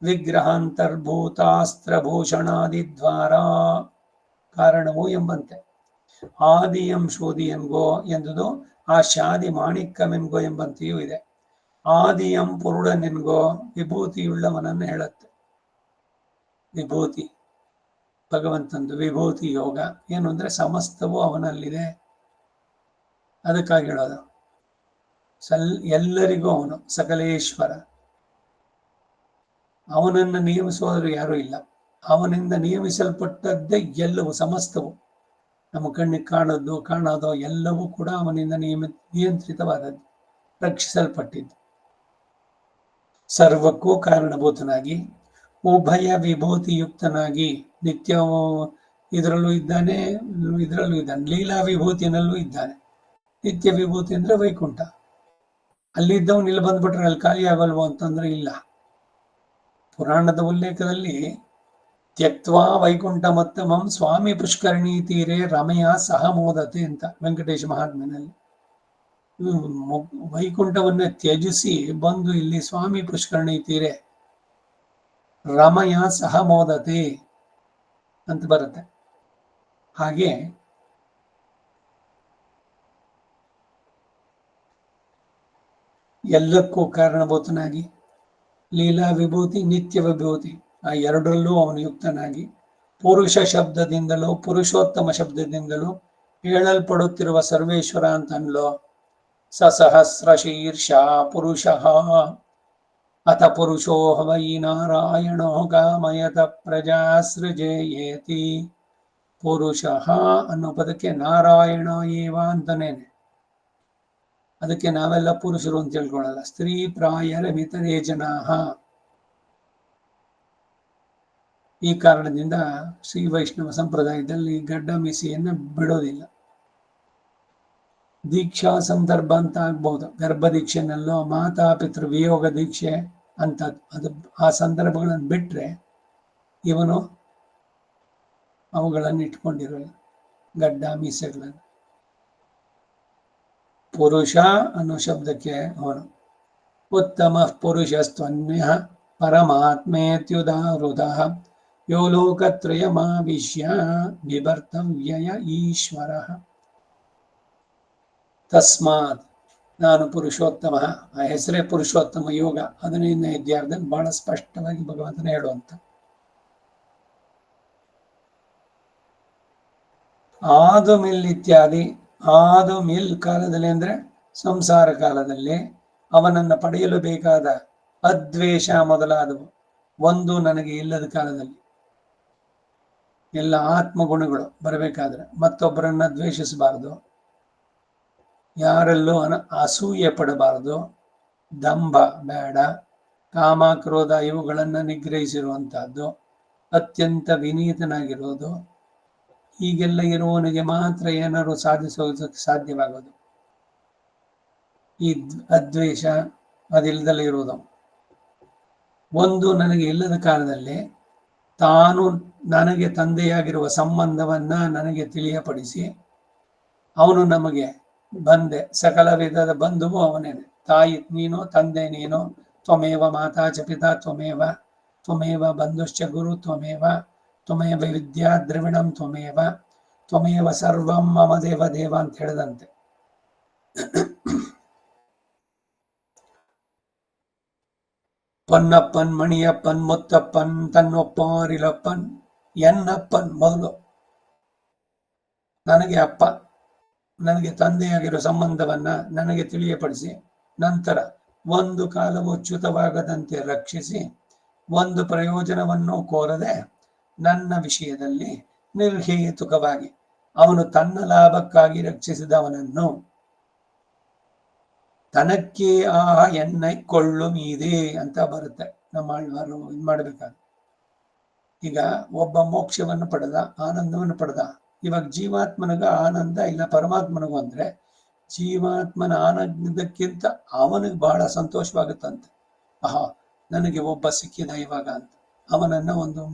ವಿಗ್ರಹಾಂತರ್ಭೂತಾಸ್ತ್ರಭೂಷಣಾದಿದ್ವಾರ ಕಾರಣವು ಎಂಬಂತೆ. ಆದಿಯಂ ಶೋಧಿಯನ್ಗೋ ಎಂದುದು ಆ ಶಾದಿ ಮಾಣಿಕ್ಯಮೆನ್ಗೋ ಎಂಬಂತೆಯೂ ಇದೆ. ಆದಿಯಂ ಪುರುಡನೆನ್ಗೋ ವಿಭೂತಿಯುಳ್ಳವನನ್ನು ಹೇಳುತ್ತೆ. ವಿಭೂತಿ ಭಗವಂತಂದು ವಿಭೂತಿ ಯೋಗ ಏನು ಅಂದ್ರೆ ಸಮಸ್ತವೂ ಅವನಲ್ಲಿದೆ. ಅದಕ್ಕಾಗಿ ಹೇಳೋದು ಎಲ್ಲರಿಗೂ ಅವನು ಸಕಲೇಶ್ವರ. ಅವನನ್ನು ನಿಯಮಿಸುವವರು ಯಾರೂ ಇಲ್ಲ. ಅವನಿಂದ ನಿಯಮಿಸಲ್ಪಟ್ಟದ್ದೇ ಎಲ್ಲವೂ, ಸಮಸ್ತವು. ನಮ್ಮ ಕಣ್ಣಿಗೆ ಕಾಣೋದೋ ಎಲ್ಲವೂ ಕೂಡ ಅವನಿಂದ ನಿಯಂತ್ರಿತವಾದದ್ದು, ರಕ್ಷಿಸಲ್ಪಟ್ಟಿದ್ದು. ಸರ್ವಕ್ಕೂ ಕಾರಣಭೂತನಾಗಿ ಉಭಯ ವಿಭೂತಿಯುಕ್ತನಾಗಿ ನಿತ್ಯ ಇದರಲ್ಲೂ ಇದ್ದಾನೆ, ಲೀಲಾ ವಿಭೂತಿನಲ್ಲೂ ಇದ್ದಾನೆ. ನಿತ್ಯ ವಿಭೂತಿ ಅಂದ್ರೆ ವೈಕುಂಠ. ಅಲ್ಲಿದ್ದವನು ಇಲ್ಲಿ ಬಂದ್ಬಿಟ್ರೆ ಅಲ್ಲಿ ಖಾಲಿ ಆಗಲ್ವೋ ಅಂತಂದ್ರೆ ಇಲ್ಲ. ಪುರಾಣದ ಉಲ್ಲೇಖದಲ್ಲಿ ತ್ಯಕ್ವಾ ವೈಕುಂಠ ಮತ್ತಮಂ ಸ್ವಾಮಿ ಪುಷ್ಕರಣಿ ತೀರೆ ರಮಯ ಸಹ ಮೋದತೆ ಅಂತ ವೆಂಕಟೇಶ ಮಹಾತ್ಮೆನಲ್ಲಿ. ವೈಕುಂಠವನ್ನ ತ್ಯಜಿಸಿ ಬಂದು ಇಲ್ಲಿ ಸ್ವಾಮಿ ಪುಷ್ಕರಣಿ ತೀರೆ ರಮಯ ಸಹ ಮೋದತೆ ಅಂತ ಬರುತ್ತೆ. ಹಾಗೆ ಎಲ್ಲಕ್ಕೂ ಕಾರಣಭೂತನಾಗಿ ಲೀಲಾ ವಿಭೂತಿ ನಿತ್ಯ ವಿಭೂತಿ ಆ ಎರಡರಲ್ಲೂ ಅವನು ಯುಕ್ತನಾಗಿ ಪುರುಷ ಶಬ್ದದಿಂದಲೂ ಪುರುಷೋತ್ತಮ ಶಬ್ದದಿಂದಲೂ ಹೇಳಲ್ಪಡುತ್ತಿರುವ ಸರ್ವೇಶ್ವರ ಅಂತ ಅನ್ಲೋ. ಸಸಹಸ್ರ ಶೀರ್ಷ ಪುರುಷ ಅಥ ಪುರುಷೋ ವೈ ನಾರಾಯಣೋ ಕಾಮಯತ ಪ್ರಜಾಸೃಜೇಯೇತಿ. ಪುರುಷ ಅನ್ನೋ ಪದಕ್ಕೆ ನಾರಾಯಣ ಏವ ಅಂತನೇನೆ. ಅದಕ್ಕೆ ನಾವೆಲ್ಲ ಪುರುಷರು ಅಂತ ತಿಳ್ಕೊಳ್ಳಲ್ಲ. ಸ್ತ್ರೀ ಪ್ರಾಯರ ಮಿತರೇ ಜನಾಹ. ಈ ಕಾರಣದಿಂದ ಶ್ರೀ ವೈಷ್ಣವ ಸಂಪ್ರದಾಯದಲ್ಲಿ ಗಡ್ಡ ಮೀಸೆಯನ್ನು ಬಿಡೋದಿಲ್ಲ. ದೀಕ್ಷಾ ಸಂದರ್ಭ ಅಂತ ಆಗ್ಬಹುದು, ಗರ್ಭ ದೀಕ್ಷೆನಲ್ಲೋ ಮಾತಾಪಿತೃ ವಿಯೋಗ ದೀಕ್ಷೆ ಅಂತ, ಅದು ಆ ಸಂದರ್ಭಗಳನ್ನು ಬಿಟ್ರೆ ಇವನು ಅವುಗಳನ್ನು ಇಟ್ಕೊಂಡಿರಲ್ಲ, ಗಡ್ಡ ಮೀಸೆಗಳನ್ನು. ಪುರುಷ ಅನ್ನೋ ಶಬ್ದಕ್ಕೆ ಅವನು ಉತ್ತಮ ಪುರುಷಸ್ತ್ವನ್ಯ ಪರಮಾತ್ಮೇತ್ಯುದಾಹೃತ ಯೋ ಲೋಕತ್ರಯಮಾವಿಶ್ಯ ಬಿಭರ್ತವ್ಯಯ ಈಶ್ವರ. ತಸ್ಮಾತ್ ನಾನು ಪುರುಷೋತ್ತಮ, ಆ ಹೆಸರೇ ಪುರುಷೋತ್ತಮ ಯೋಗ. 15ನೇ ಅಧ್ಯಾಯದಲ್ಲಿ ಬಹಳ ಸ್ಪಷ್ಟವಾಗಿ ಭಗವಂತನ ಹೇಳುವಂತ. ಆದು ಮಿಲ್ ಇತ್ಯಾದಿ. ಆದು ಮಿಲ್ ಕಾಲದಲ್ಲಿ ಅಂದ್ರೆ ಸಂಸಾರ ಕಾಲದಲ್ಲಿ ಅವನನ್ನ ಪಡೆಯಲು ಬೇಕಾದ ಅದ್ವೇಷ ಮೊದಲಾದವು ಒಂದು ನನಗೆ ಇಲ್ಲದ ಕಾಲದಲ್ಲಿ, ಎಲ್ಲ ಆತ್ಮಗುಣಗಳು ಬರಬೇಕಾದ್ರೆ ಮತ್ತೊಬ್ಬರನ್ನ ದ್ವೇಷಿಸಬಾರದು, ಯಾರಲ್ಲೂ ಅಸೂಯೆ ಪಡಬಾರದು, ದಂಭ ಬೇಡ, ಕಾಮ ಕ್ರೋಧ ಇವುಗಳನ್ನು ನಿಗ್ರಹಿಸಿರುವಂತಹದ್ದು, ಅತ್ಯಂತ ವಿನೀತನಾಗಿರೋದು. ಹೀಗೆಲ್ಲ ಇರುವವನಿಗೆ ಮಾತ್ರ ಏನಾದ್ರು ಸಾಧಿಸೋದಕ್ಕೆ ಸಾಧ್ಯವಾಗೋದು. ಈ ಅದ್ವೇಷ ಅದಿಲ್ಲದಲ್ಲೇ ಇರುವುದು. ಒಂದು ನನಗೆ ಇಲ್ಲದ ಕಾಲದಲ್ಲಿ ತಾನು ನನಗೆ ತಂದೆಯಾಗಿರುವ ಸಂಬಂಧವನ್ನ ನನಗೆ ತಿಳಿಯಪಡಿಸಿ, ಅವನು ನಮಗೆ ಬಂದೆ, ಸಕಲ ವಿಧದ ಬಂಧುವು ಅವನೇನೆ. ತಾಯಿ ನೀನು, ತಂದೆ ನೀನು, ತ್ವಮೇವ ಮಾತಾ ಚ ಪಿತಾ ತ್ವಮೇವ, ತ್ವಮೇವ ಬಂಧುಶ್ಚ ಗುರು ತ್ವಮೇವ, ತ್ವಮೇವ ವಿದ್ಯಾ ದ್ರವಿಣಂ ತ್ವಮೇವ, ತ್ವಮೇವ ಸರ್ವಂ ಮಮ ದೇವ ದೇವ ಅಂತ ಹೇಳಿದಂತೆ. ಪೊನ್ನಪ್ಪನ್, ಮಣಿಯಪ್ಪನ್, ಮುತ್ತಪ್ಪನ್, ತನ್ನೊಪ್ಪಾರಿಲಪ್ಪನ್, ಎನ್ನಪ್ಪನ್ ಮೊದಲು ನನಗೆ ಅಪ್ಪ, ನನಗೆ ತಂದೆಯಾಗಿರೋ ಸಂಬಂಧವನ್ನ ನನಗೆ ತಿಳಿಯಪಡಿಸಿ, ನಂತರ ಒಂದು ಕಾಲವು ಚ್ಯುತವಾಗದಂತೆ ರಕ್ಷಿಸಿ, ಒಂದು ಪ್ರಯೋಜನವನ್ನು ಕೋರದೆ ನನ್ನ ವಿಷಯದಲ್ಲಿ ನಿರ್ಹೇತುಕವಾಗಿ ಅವನು ತನ್ನ ಲಾಭಕ್ಕಾಗಿ ರಕ್ಷಿಸಿದವನನ್ನು ತನಕ್ಕೆ ಎನ್ನೈಕೊಳ್ಳು ಮೀದೆ ಅಂತ ಬರುತ್ತೆ. ನಮ್ಮ ಆಳ್ವಾರು ಇದು ಮಾಡಬೇಕಾದ್ರೆ, ಈಗ ಒಬ್ಬ ಮೋಕ್ಷವನ್ನು ಪಡೆದ, ಆನಂದವನ್ನು ಪಡೆದ. ಇವಾಗ ಜೀವಾತ್ಮನಿಗ ಆನಂದ ಇಲ್ಲ ಪರಮಾತ್ಮನಿಗೂ ಅಂದ್ರೆ, ಜೀವಾತ್ಮನ ಆನಂದಕ್ಕಿಂತ ಅವನಿಗೆ ಬಹಳ ಸಂತೋಷವಾಗುತ್ತಂತೆ. ಆಹಾ, ನನಗೆ ಒಬ್ಬ ಸಿಕ್ಕಿದ ಇವಾಗ ಅಂತ ಅವನನ್ನ ಒಂದು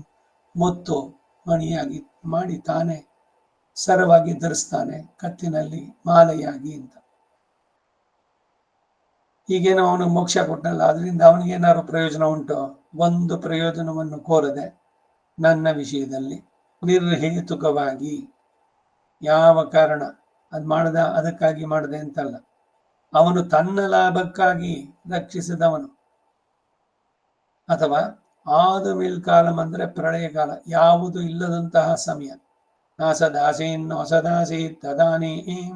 ಮುತ್ತು ಮಣಿಯಾಗಿ ಮಾಡಿ ತಾನೇ ಸರವಾಗಿ ಧರಿಸ್ತಾನೆ, ಕತ್ತಿನಲ್ಲಿ ಮಾಲೆಯಾಗಿ ಅಂತ. ಈಗೇನೋ ಅವನಿಗೆ ಮೋಕ್ಷ ಕೊಟ್ಟಲ್ಲ, ಅದರಿಂದ ಅವನಿಗೇನಾದ್ರು ಪ್ರಯೋಜನ ಉಂಟು? ಒಂದು ಪ್ರಯೋಜನವನ್ನು ಕೋರದೆ ನನ್ನ ವಿಷಯದಲ್ಲಿ ನಿರ್ಹೇತುಕವಾಗಿ, ಯಾವ ಕಾರಣ ಅದು ಮಾಡದ, ಅದಕ್ಕಾಗಿ ಮಾಡದೆ ಅಂತಲ್ಲ, ಅವನು ತನ್ನ ಲಾಭಕ್ಕಾಗಿ ರಕ್ಷಿಸಿದವನು. ಅಥವಾ ಆದು ಮಿಲ್ ಕಾಲಂ ಅಂದ್ರೆ ಪ್ರಳಯ ಕಾಲ, ಯಾವುದು ಇಲ್ಲದಂತಹ ಸಮಯ. ನಾಸದಾಸೇನ್ ಹೊಸದಾಸೇತ್ ತದಾನೇಂ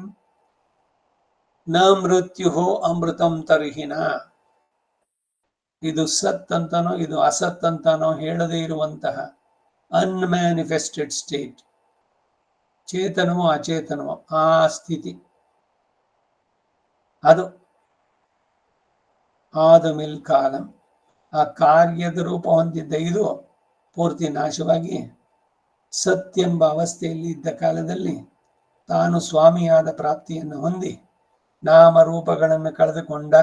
ನ ಮೃತ್ಯು ಅಮೃತಂ ತರ್ಹಿನ. ಇದು ಸತ್ ಅಂತನೋ ಇದು ಅಸತ್ ಅಂತನೋ ಹೇಳದೇ ಇರುವಂತಹ ಅನ್ಮ್ಯಾನಿಫೆಸ್ಟೆಡ್ ಸ್ಟೇಟ್, ಚೇತನವೋ ಅಚೇತನವೋ ಆ ಸ್ಥಿತಿ, ಅದು ಆದು ಮಿಲ್ ಕಾಲಂ. ಆ ಕಾರ್ಯದ ರೂಪ ಹೊಂದಿದ್ದ ಇದು ಪೂರ್ತಿ ನಾಶವಾಗಿ ಸತ್ಯೆಂಬ ಅವಸ್ಥೆಯಲ್ಲಿ ಇದ್ದ ಕಾಲದಲ್ಲಿ ತಾನು ಸ್ವಾಮಿಯಾದ ಪ್ರಾಪ್ತಿಯನ್ನು ಹೊಂದಿ ನಾಮರೂಪಗಳನ್ನು ಕಳೆದುಕೊಂಡ,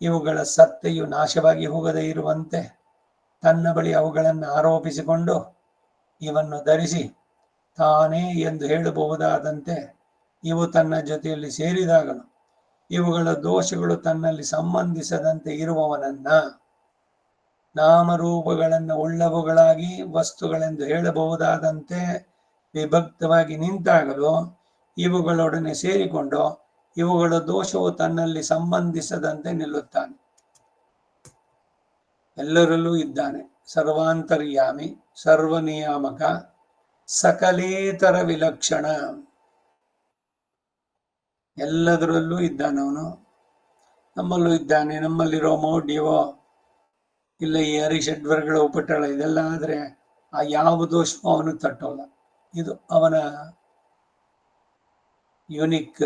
ಇವುಗಳ ಸತ್ತೆಯು ನಾಶವಾಗಿ ಹೋಗದೇ ಇರುವಂತೆ ತನ್ನ ಬಳಿ ಅವುಗಳನ್ನು ಆರೋಪಿಸಿಕೊಂಡು ಇವನ್ನು ಧರಿಸಿ ತಾನೇ ಎಂದು ಹೇಳಬಹುದಾದಂತೆ ಇವು ತನ್ನ ಜೊತೆಯಲ್ಲಿ ಸೇರಿದಾಗಲು ಇವುಗಳ ದೋಷಗಳು ತನ್ನಲ್ಲಿ ಸಂಬಂಧಿಸದಂತೆ ಇರುವವನನ್ನ ನಾಮರೂಪಗಳನ್ನು ಉಳ್ಳವುಗಳಾಗಿ ವಸ್ತುಗಳೆಂದು ಹೇಳಬಹುದಾದಂತೆ ವಿಭಕ್ತವಾಗಿ ನಿಂತಾಗಲು ಇವುಗಳೊಡನೆ ಸೇರಿಕೊಂಡು ಇವುಗಳ ದೋಷವು ತನ್ನಲ್ಲಿ ಸಂಬಂಧಿಸದಂತೆ ನಿಲ್ಲುತ್ತಾನೆ. ಎಲ್ಲರಲ್ಲೂ ಇದ್ದಾನೆ, ಸರ್ವಾಂತರ್ಯಾಮಿ, ಸರ್ವನಿಯಾಮಕ, ಸಕಲೇತರ ವಿಲಕ್ಷಣ. ಎಲ್ಲದರಲ್ಲೂ ಇದ್ದಾನವನು. ನಮ್ಮಲ್ಲೂ ಇದ್ದಾನೆ. ನಮ್ಮಲ್ಲಿರೋ ಮೌಢ್ಯವೋ ಇಲ್ಲ ಈ ಹರಿಷಡ್ವರ್ಗಳ ಉಪಟಳ ಇದೆಲ್ಲ ಆದ್ರೆ ಆ ಯಾವ ದೋಷವೂ ಅವನು ತಟ್ಟೋಲ್ಲ. ಇದು ಅವನ ಯುನಿಕ್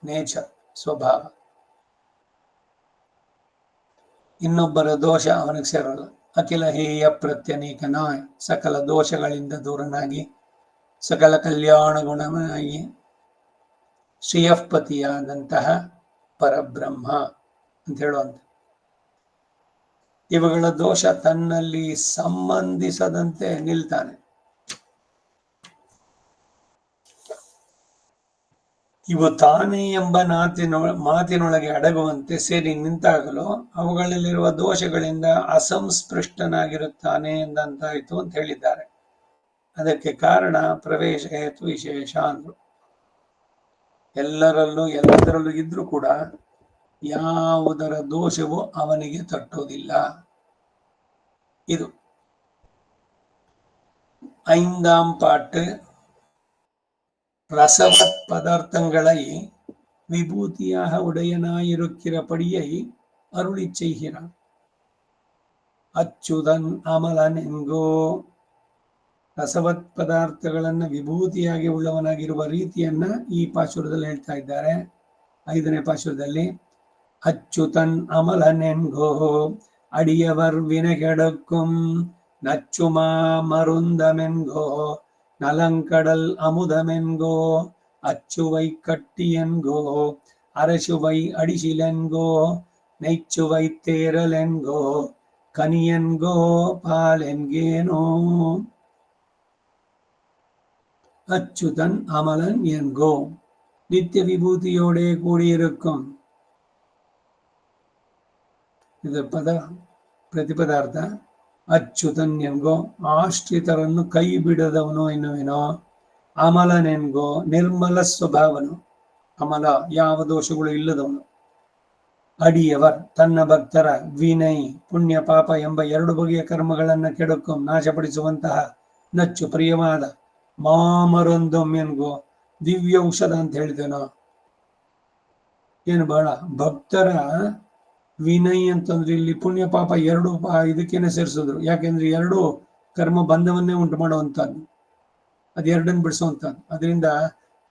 ನೇಚರ್, ಸ್ವಭಾವ. ಇನ್ನೊಬ್ಬರ ದೋಷ ಅವನಿಗೆ ಸೇರೋಲ್ಲ. ಅಖಿಲ ಹೇಯ ಪ್ರತ್ಯನೀಕನಾಯ್, ಸಕಲ ದೋಷಗಳಿಂದ ದೂರನಾಗಿ ಸಕಲ ಕಲ್ಯಾಣ ಗುಣನಾಗಿ ಶ್ರೇಯಃಪತಿಯಾದಂತಹ ಪರಬ್ರಹ್ಮ ಅಂತ ಹೇಳುವಂತ. ಇವುಗಳ ದೋಷ ತನ್ನಲ್ಲಿ ಸಂಬಂಧಿಸದಂತೆ ನಿಲ್ತಾನೆ. ಇವು ತಾನೇ ಎಂಬ ಮಾತಿನೊಳಗೆ ಅಡಗುವಂತೆ ಸೇರಿ ನಿಂತಾಗಲು ಅವುಗಳಲ್ಲಿರುವ ದೋಷಗಳಿಂದ ಅಸಂಸ್ಪೃಷ್ಟನಾಗಿರುತ್ತಾನೆ ಎಂದಂತಾಯಿತು ಅಂತ ಹೇಳಿದ್ದಾರೆ. ಅದಕ್ಕೆ ಕಾರಣ ಪ್ರವೇಶ ಹೇತು ವಿಶೇಷ ಅಂದ್ರು. ಎಲ್ಲದರಲ್ಲೂ ಇದ್ರೂ ಕೂಡ ಯಾವುದರ ದೋಷವೂ ಅವನಿಗೆ ತಟ್ಟುವುದಿಲ್ಲ. ಇದು 5ஆம் பாட்டு. ரசவத் பதார்த்தங்களை விபூதியாக உடையனாயிருக்கிறபடியை அருளிச் செய்கிறான். ಅಚ್ಯುತನ್ ಅಮಲನೆಂಗೋ. ರಸವತ್ ಪದಾರ್ಥಗಳನ್ನ ವಿಭೂತಿಯಾಗಿ ಉಳ್ಳವನಾಗಿರುವ ರೀತಿಯನ್ನ ಈ ಪಾಶುರದಲ್ಲಿ ಹೇಳ್ತಾ ಇದ್ದಾರೆ. 5ನೇ ಪಾಶುರದಲ್ಲಿ ಅಚ್ಯುತನ್ ಅಮಲನೆಂಗೋ ಅಡಿಯವರ್ ವಿನಗೆಡಕ್ಕುಂ நச்சுமா மருந்தமென்கோ நலங்கடல் அமுதமென்கோ அச்சுவை கட்டியென்கோ அரசுவை அடிசிலென்கோ நெய்ச்சுவை தேரலென்கோ கனியென்கோ பாலென்கேனோ. அச்சுதன் அமலன் என்கோ, நித்திய விபூதியோடே கூடியிருக்கும். ಇದು ಪದ ಪ್ರತಿಪದಾರ್ಥ. ಅಚ್ಯುತನ್ಯನ್ಗೋ, ಆಶ್ರಿತರನ್ನು ಕೈ ಬಿಡದವನು ಎನ್ನುವೇನೋ. ಅಮಲನೆನ್ಗೋ, ನಿರ್ಮಲ ಸ್ವಭಾವನು. ಅಮಲ, ಯಾವ ದೋಷಗಳು ಇಲ್ಲದವನು. ಅಡಿಯವರ್, ತನ್ನ ಭಕ್ತರ. ವಿನಯ್, ಪುಣ್ಯ ಪಾಪ ಎಂಬ 2 ಬಗೆಯ ಕರ್ಮಗಳನ್ನ ಕೆಡಕು ನಾಶಪಡಿಸುವಂತಹ ನಚ್ಚು ಪ್ರಿಯವಾದ. ಮಾಮರೊಂದೊಮ್ಮೆನ್ಗೋ, ದಿವ್ಯ ಔಷಧ ಅಂತ ಹೇಳಿದೆನೋ. ಏನು ಬಹಳ ಭಕ್ತರ ವಿನಯ್ ಅಂತಂದ್ರೆ ಇಲ್ಲಿ ಪುಣ್ಯ ಪಾಪ 2 ಇದಕ್ಕೇನೆ ಸೇರಿಸಿದ್ರು. ಯಾಕೆಂದ್ರೆ 2 ಕರ್ಮ ಬಂಧವನ್ನೇ ಉಂಟು ಮಾಡುವಂತದ್ದು, ಅದೆರಡನ್ನು ಬಿಡಿಸುವಂತದ್ದು. ಅದರಿಂದ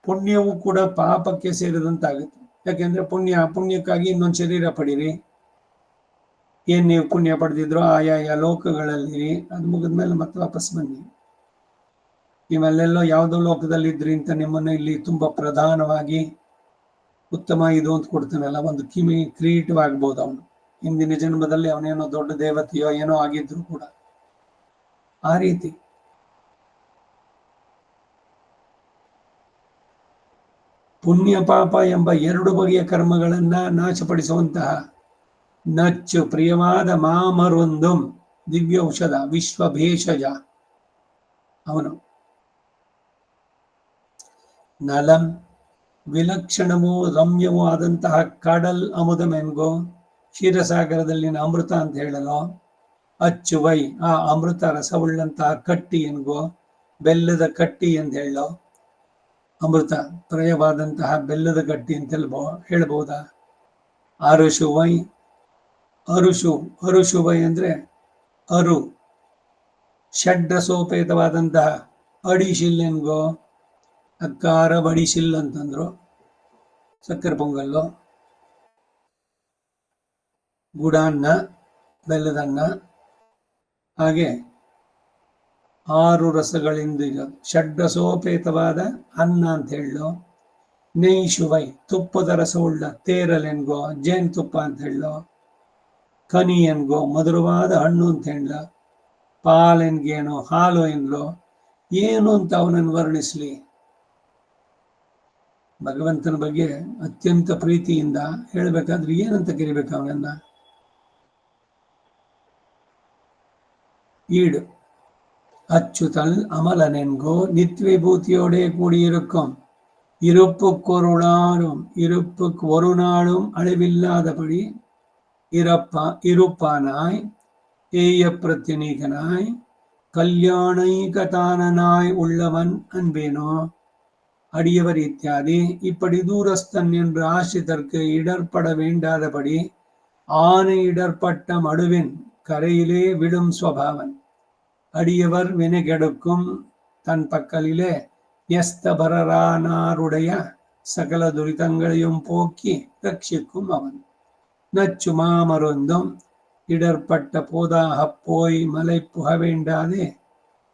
ಪುಣ್ಯವು ಕೂಡ ಪಾಪಕ್ಕೆ ಸೇರಿದಂತಾಗುತ್ತೆ. ಯಾಕೆಂದ್ರೆ ಪುಣ್ಯಕ್ಕಾಗಿ ಇನ್ನೊಂದು ಶರೀರ ಪಡೀರಿ. ಏನ್ ನೀವು ಪುಣ್ಯ ಪಡೆದಿದ್ರು ಆಯಾ ಲೋಕಗಳಲ್ಲಿ ಅದು ಮುಗಿದ್ಮೇಲೆ ಮತ್ತೆ ವಾಪಸ್ ಬನ್ನಿ. ನೀವೆಲ್ಲೆಲ್ಲೋ ಯಾವುದೋ ಲೋಕದಲ್ಲಿ ಇದ್ರಿ ಅಂತ ನಿಮ್ಮನ್ನು ಇಲ್ಲಿ ತುಂಬಾ ಪ್ರಧಾನವಾಗಿ ಉತ್ತಮ ಇದು ಅಂತ ಕೊಡ್ತಾನಲ್ಲ, ಒಂದು ಕ್ರಿಯೇಟಿವ್ ಅವನು. ಹಿಂದಿನ ಜನ್ಮದಲ್ಲಿ ಅವನೇನೋ ದೊಡ್ಡ ದೇವತೆಯೋ ಏನೋ ಆಗಿದ್ರು ಕೂಡ ಆ ರೀತಿ. ಪುಣ್ಯ ಪಾಪ ಎಂಬ 2 ಬಗೆಯ ಕರ್ಮಗಳನ್ನ ನಾಶಪಡಿಸುವಂತಹ ನಚ್ಚು ಪ್ರಿಯವಾದ ಮಾಮರೊಂದುಂ, ದಿವ್ಯ ಔಷಧ, ವಿಶ್ವ ಭೇಷಜ ಅವನು. ನಲಂ, ವಿಲಕ್ಷಣವೂ ರಮ್ಯವೂ ಆದಂತಹ ಕಡಲ್ ಅಮುದಮೆನ್ಗೋ, ಕ್ಷೀರಸಾಗರದಲ್ಲಿನ ಅಮೃತ ಅಂತ ಹೇಳಲು. ಅಚ್ಚುವೈ, ಆ ಅಮೃತ ರಸವುಳ್ಳಂತಹ ಕಟ್ಟಿ ಎನ್ಗೋ, ಬೆಲ್ಲದ ಕಟ್ಟಿ ಅಂತ ಹೇಳೋ. ಅಮೃತ ಪ್ರಿಯವಾದಂತಹ ಬೆಲ್ಲದ ಕಟ್ಟಿ ಅಂತ ಹೇಳ್ಬಹುದಾ. ಅರುಷುವೈ, ಅರುಷುವೈ ಅಂದ್ರೆ ಅರು, ಷಡ್ರಸೋಪೇತವಾದಂತಹ. ಅಡಿಶಿಲ್ಲೆನ್ಗೋ, ಅಕ್ಕಾರ ಬಡಿಶಿಲ್ ಅಂತಂದ್ರು. ಸಕ್ಕರೆ ಪೊಂಗಲ್ಲು, ಗುಡಾನ್ನ, ಬೆಲ್ಲದನ್ನ, ಹಾಗೆ 6 ರಸಗಳಿಂದ ಷಡ್ರಸೋಪೇತವಾದ ಅನ್ನ ಅಂತ ಹೇಳೋ. ನೈಶುವೈ, ತುಪ್ಪದ ರಸವುಳ್ಳ. ತೇರಲೆನ್ಗೋ, ಜೇನುತುಪ್ಪ ಅಂತ ಹೇಳೋ. ಕನಿ ಎನ್ಗೋ, ಮಧುರವಾದ ಹಣ್ಣು ಅಂತ ಹೇಳ. ಪಾಲೆನ್ಗೇನೋ, ಹಾಲು ಎನ್ಲೋ. ಏನು ಅಂತ ಅವನನ್ನು ವರ್ಣಿಸ್ಲಿ. ಭಗವಂತನ ಬಗ್ಗೆ ಅತ್ಯಂತ ಪ್ರೀತಿಯಿಂದ ಹೇಳ್ಬೇಕಾದ್ರೆ ಏನಂತ ಕರಿಬೇಕು ಅವನನ್ನ? ಈಡು. அச்சுதல் அமலனென்கோ, நித்திய விபூதியோடே கூடியிருக்கும். இருப்புக்கு ஒரு நாளும் அழிவில்லாதபடி இருப்பானாய், ஏய பிரத்யநீகனாய், கல்யாணைகதானனாய் உள்ளவன் அன்பேனோ. அடியவர் இத்தியாதி. இப்படி தூரஸ்தன் என்று ஆசிரியருக்கு இடர்பட வேண்டாதபடி ஆனை இடர்பட்ட மடுவின் கரையிலே விடும் ஸ்வபாவன். அடியவர் வினைகெடுக்கும் தன் பக்கலிலே யஸ்தபரரானாருடைய சகல துரிதங்களையும் போக்கி ரட்சிக்கும் அவன். நச்சு மாமருந்தும், இடர்பட்ட போதாகப் போய் மலை புக வேண்டாதே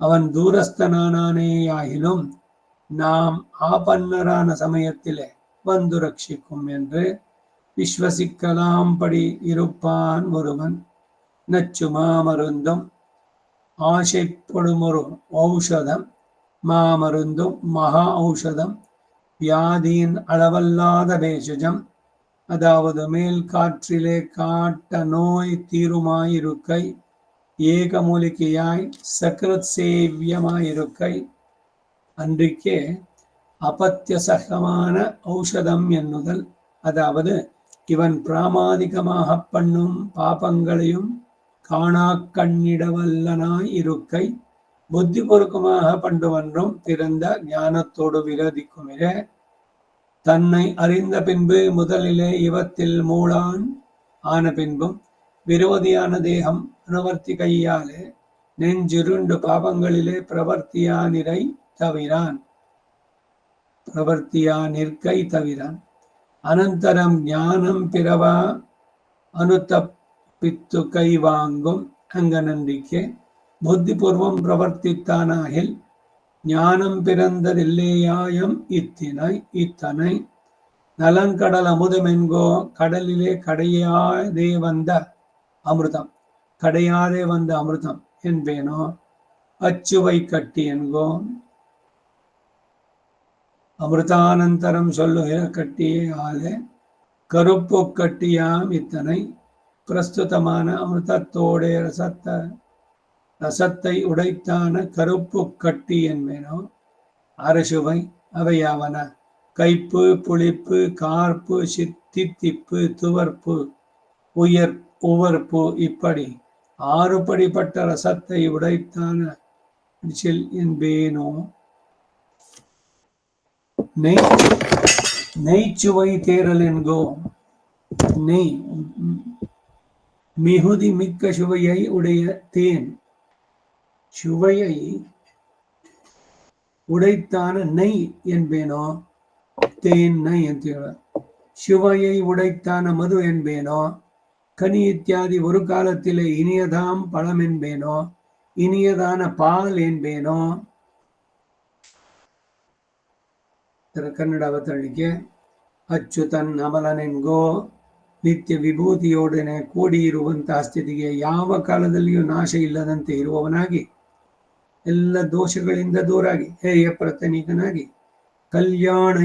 அவன் தூரஸ்தனானேயாகிலும் நாம் ஆபன்னரான சமயத்திலே வந்து ரட்சிக்கும் என்று விஸ்வசிக்கலாம்படி இருப்பான் ஒருவன். நச்சு மாமருந்தும் ஆசைப்படுமொரு ஔஷதம் மாமருந்தும் மகா ஔஷதம் வியாதியின் அளவல்லாத பேசுஜம். அதாவது மேல் காற்றிலே காட்ட நோய் தீருமாயிருக்கை ஏகமூலிகையாய் சக்ரத் சேவியமாயிருக்கை அன்றிக்கே அபத்தியசகமான ஔஷதம் என்னுதல். அதாவது இவன் பிராமாதிகமாக பண்ணும் பாபங்களையும் காணா கண்ணிடவல்லனாய் இருக்கை புத்தி பொருக்கமாக பண்டுவன்றும் பிறந்த ஞானத்தோடு விரோதிக்குமிரே தன்னை அறிந்த பின்பு முதலிலே இவத்தில் மூளான் ஆன பின்பும் விரோதியான தேகம் அனுவர்த்தி கையாலே நெஞ்சிருண்டு பாபங்களிலே பிரவர்த்தியானிற்கை தவிரான் அனந்தரம் ஞானம் பிறவா அனுத்தப்பித்து கை வாங்கும் அங்கனன்றிக்கே புத்திபூர்வம் பிரவர்த்தித்தானாகில் ஞானம் பிறந்ததில்லேயாயம் இத்தனை நலங்கடல் அமுதமென்கோ கடலிலே கடையாதே வந்த அமிர்தம் என்பேனோ அச்சுவை கட்டி என்கோ அமிர்தானந்தரம் சொல்லுகிற கட்டியே ஆலே கருப்பு கட்டியாம் இத்தனை பிரஸ்துதமான அமிர்தத்தோட ரசத்தை உடைத்தான கருப்பு கட்டி என்பேனோ அரசுவை அவையாவன கைப்பு புளிப்பு கார்ப்பு தித்திப்பு துவர்ப்பு உவர்ப்பு இப்படி ஆறுபடிப்பட்ட ரசத்தை உடைத்தான என்பேனோ நெய்ச்சுவை தேரல் என்கோ நெய் மிகுதி மிக்க சுவையை உடைய தேன் சுவையை உடைத்தான நெய் என்பேனோ தேன் நெய் ಅಂತ சுவையை உடைத்தான மது என்பேனோ கனி இத்தியாதி ஒரு காலத்திலே இனியதாம் பழம் என்பேனோ இனியதான பால் என்பேனோ. ಕನ್ನಡ ಅವತರಣಿಕೆ ಅಚ್ಯುತನ್ ಅಮಲನೆಂಗೋ ನಿತ್ಯ ವಿಭೂತಿಯೊಡನೆ ಕೂಡಿಯಿರುವಂತಹ ಸ್ಥಿತಿಗೆ ಯಾವ ಕಾಲದಲ್ಲಿಯೂ ನಾಶ ಇಲ್ಲದಂತೆ ಇರುವವನಾಗಿ ಎಲ್ಲ ದೋಷಗಳಿಂದ ದೂರಾಗಿ ಹೇಯ ಪ್ರತನಿಕನಾಗಿ ಕಲ್ಯಾಣ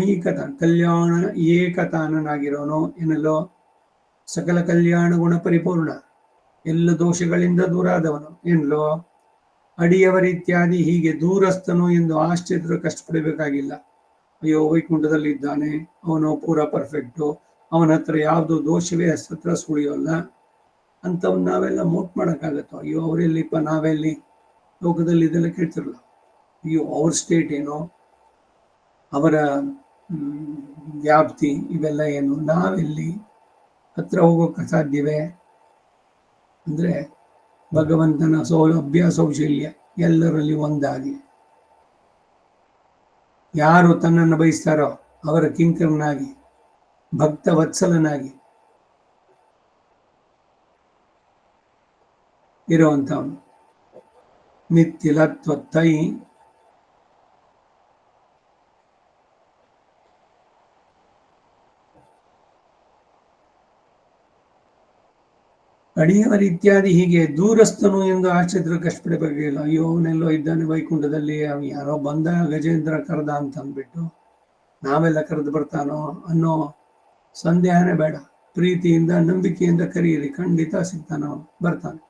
ಏಕತಾನನಾಗಿರೋನು ಎನ್ನಲೋ ಸಕಲ ಕಲ್ಯಾಣ ಗುಣ ಪರಿಪೂರ್ಣ ಎಲ್ಲ ದೋಷಗಳಿಂದ ದೂರಾದವನು ಎನ್ನಲೋ ಅಡಿಯವರಿತ್ಯಾದಿ ಹೀಗೆ ದೂರಸ್ಥನು ಎಂದು ಆಶ್ಚರ್ಯರು ಕಷ್ಟಪಡಬೇಕಾಗಿಲ್ಲ. ಅಯ್ಯೋ ವೈಕುಂಠದಲ್ಲಿ ಇದ್ದಾನೆ, ಅವನು ಪೂರ ಪರ್ಫೆಕ್ಟು, ಅವನ ಹತ್ರ ಯಾವುದು ದೋಷವೇ ಹತ್ರ ಸುಳಿಯೋಲ್ಲ ಅಂತವ್ ನಾವೆಲ್ಲ ಮೋಟ್ ಮಾಡೋಕ್ಕಾಗತ್ತೋ? ಅಯ್ಯೋ ಅವರೆಲ್ಲಿಪ್ಪ, ನಾವೆಲ್ಲಿ? ಲೋಕದಲ್ಲಿ ಇದೆಲ್ಲ ಕೇಳ್ತಿರಲ್ಲ. ಅಯ್ಯೋ ಅವ್ರ ಸ್ಟೇಟ್ ಏನೋ, ಅವರ ವ್ಯಾಪ್ತಿ ಇವೆಲ್ಲ ಏನು, ನಾವೆಲ್ಲಿ ಹತ್ರ ಹೋಗೋಕೆ ಸಾಧ್ಯವೇ? ಅಂದ್ರೆ ಭಗವಂತನ ಸೌಲಭ್ಯ ಸೌಶಲ್ಯ ಎಲ್ಲರಲ್ಲಿ ಒಂದಾಗಿ ಯಾರು ತನ್ನನ್ನು ಬಯಸ್ತಾರೋ ಅವರ ಕಿಂಕರನಾಗಿ ಭಕ್ತ ವತ್ಸಲನಾಗಿ ಇರುವಂತವನು ನಿತ್ಯಲತ್ವತ್ತೈ ಅಡಿಯವರ ಇತ್ಯಾದಿ ಹೀಗೆ ದೂರಸ್ಥನು ಎಂದು ಆಶ್ಚರ್ಯ ಕಷ್ಟಪಡಬೇಕಿಲ್ಲ. ಅಯ್ಯೋ ಅವನೆಲ್ಲೋ ಇದ್ದಾನೆ ವೈಕುಂಠದಲ್ಲಿ, ಅವ ಯಾರೋ ಬಂದ ಗಜೇಂದ್ರ ಕರೆದ ಅಂತ ಅಂದ್ಬಿಟ್ಟು ನಾವೆಲ್ಲ ಕರೆದು ಬರ್ತಾನೋ ಅನ್ನೋ ಸಂದೇಹನೇ ಬೇಡ. ಪ್ರೀತಿಯಿಂದ ನಂಬಿಕೆಯಿಂದ ಕರೆಯಿರಿ, ಖಂಡಿತ ಸಿಗ್ತಾನೋ, ಬರ್ತಾನೆ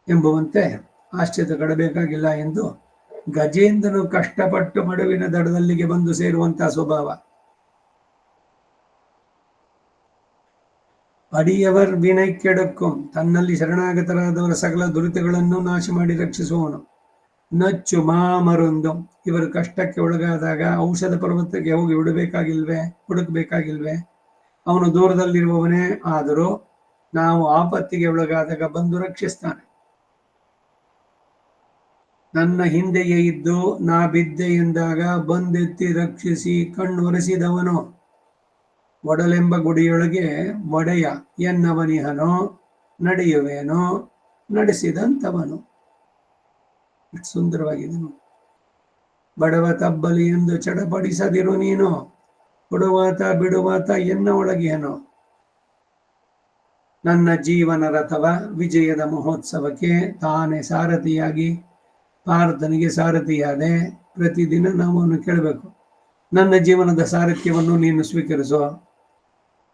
ಎಂಬುವಂತೆ ಆಶ್ಚರ್ಯ ಕಡಬೇಕಾಗಿಲ್ಲ ಎಂದು ಗಜೇಂದ್ರನು ಕಷ್ಟಪಟ್ಟು ಮಡುವಿನ ದಡದಲ್ಲಿಗೆ ಬಂದು ಸೇರುವಂತಹ ಸ್ವಭಾವ. ಅಡಿಯವರ್ ವಿನೈ ಕೆಡಕ್ಕುಂ, ತನ್ನಲ್ಲಿ ಶರಣಾಗತರಾದವರ ಸಕಲ ದುರಿತಗಳನ್ನು ನಾಶ ಮಾಡಿ ರಕ್ಷಿಸುವವನು. ನಚ್ಚು ಮಾಮರುಂದು, ಇವರು ಕಷ್ಟಕ್ಕೆ ಒಳಗಾದಾಗ ಔಷಧ ಪರ್ವತಕ್ಕೆ ಹೋಗಿ ಹುಡುಕಬೇಕಾಗಿಲ್ವೇ? ಅವನು ದೂರದಲ್ಲಿರುವವನೇ ಆದರೂ ನಾವು ಆಪತ್ತಿಗೆ ಒಳಗಾದಾಗ ಬಂದು ರಕ್ಷಿಸ್ತಾನೆ. ನನ್ನ ಹಿಂದೆಯೇ ಇದ್ದು ನಾ ಬಿದ್ದೆ ಎಂದಾಗ ಬಂದೆತ್ತಿ ರಕ್ಷಿಸಿ ಕಣ್ಣು ಒರೆಸಿದವನು. ಒಡಲೆಂಬ ಗುಡಿಯೊಳಗೆ ಒಡೆಯ ಎನ್ನವನಿಹನೋ ನಡೆಯುವೇನೋ ನಡೆಸಿದಂಥವನು. ಎಷ್ಟು ಸುಂದರವಾಗಿದೆ ನೋಡಿ. ಬಡವ ತಬ್ಬಲಿ ಎಂದು ಚಡಪಡಿಸದಿರು ನೀನು, ಕೊಡುವಾತ ಬಿಡುವಾತ ಎನ್ನ ಒಳಗೇನೋ. ನನ್ನ ಜೀವನ ರಥವ ವಿಜಯದ ಮಹೋತ್ಸವಕ್ಕೆ ತಾನೇ ಸಾರಥಿಯಾಗಿ ಪಾರ್ಥನಿಗೆ ಸಾರಥಿಯಾದೆ. ಪ್ರತಿದಿನ ನಾವನ್ನು ಕೇಳಬೇಕು, ನನ್ನ ಜೀವನದ ಸಾರಥ್ಯವನ್ನು ನೀನು ಸ್ವೀಕರಿಸೋ,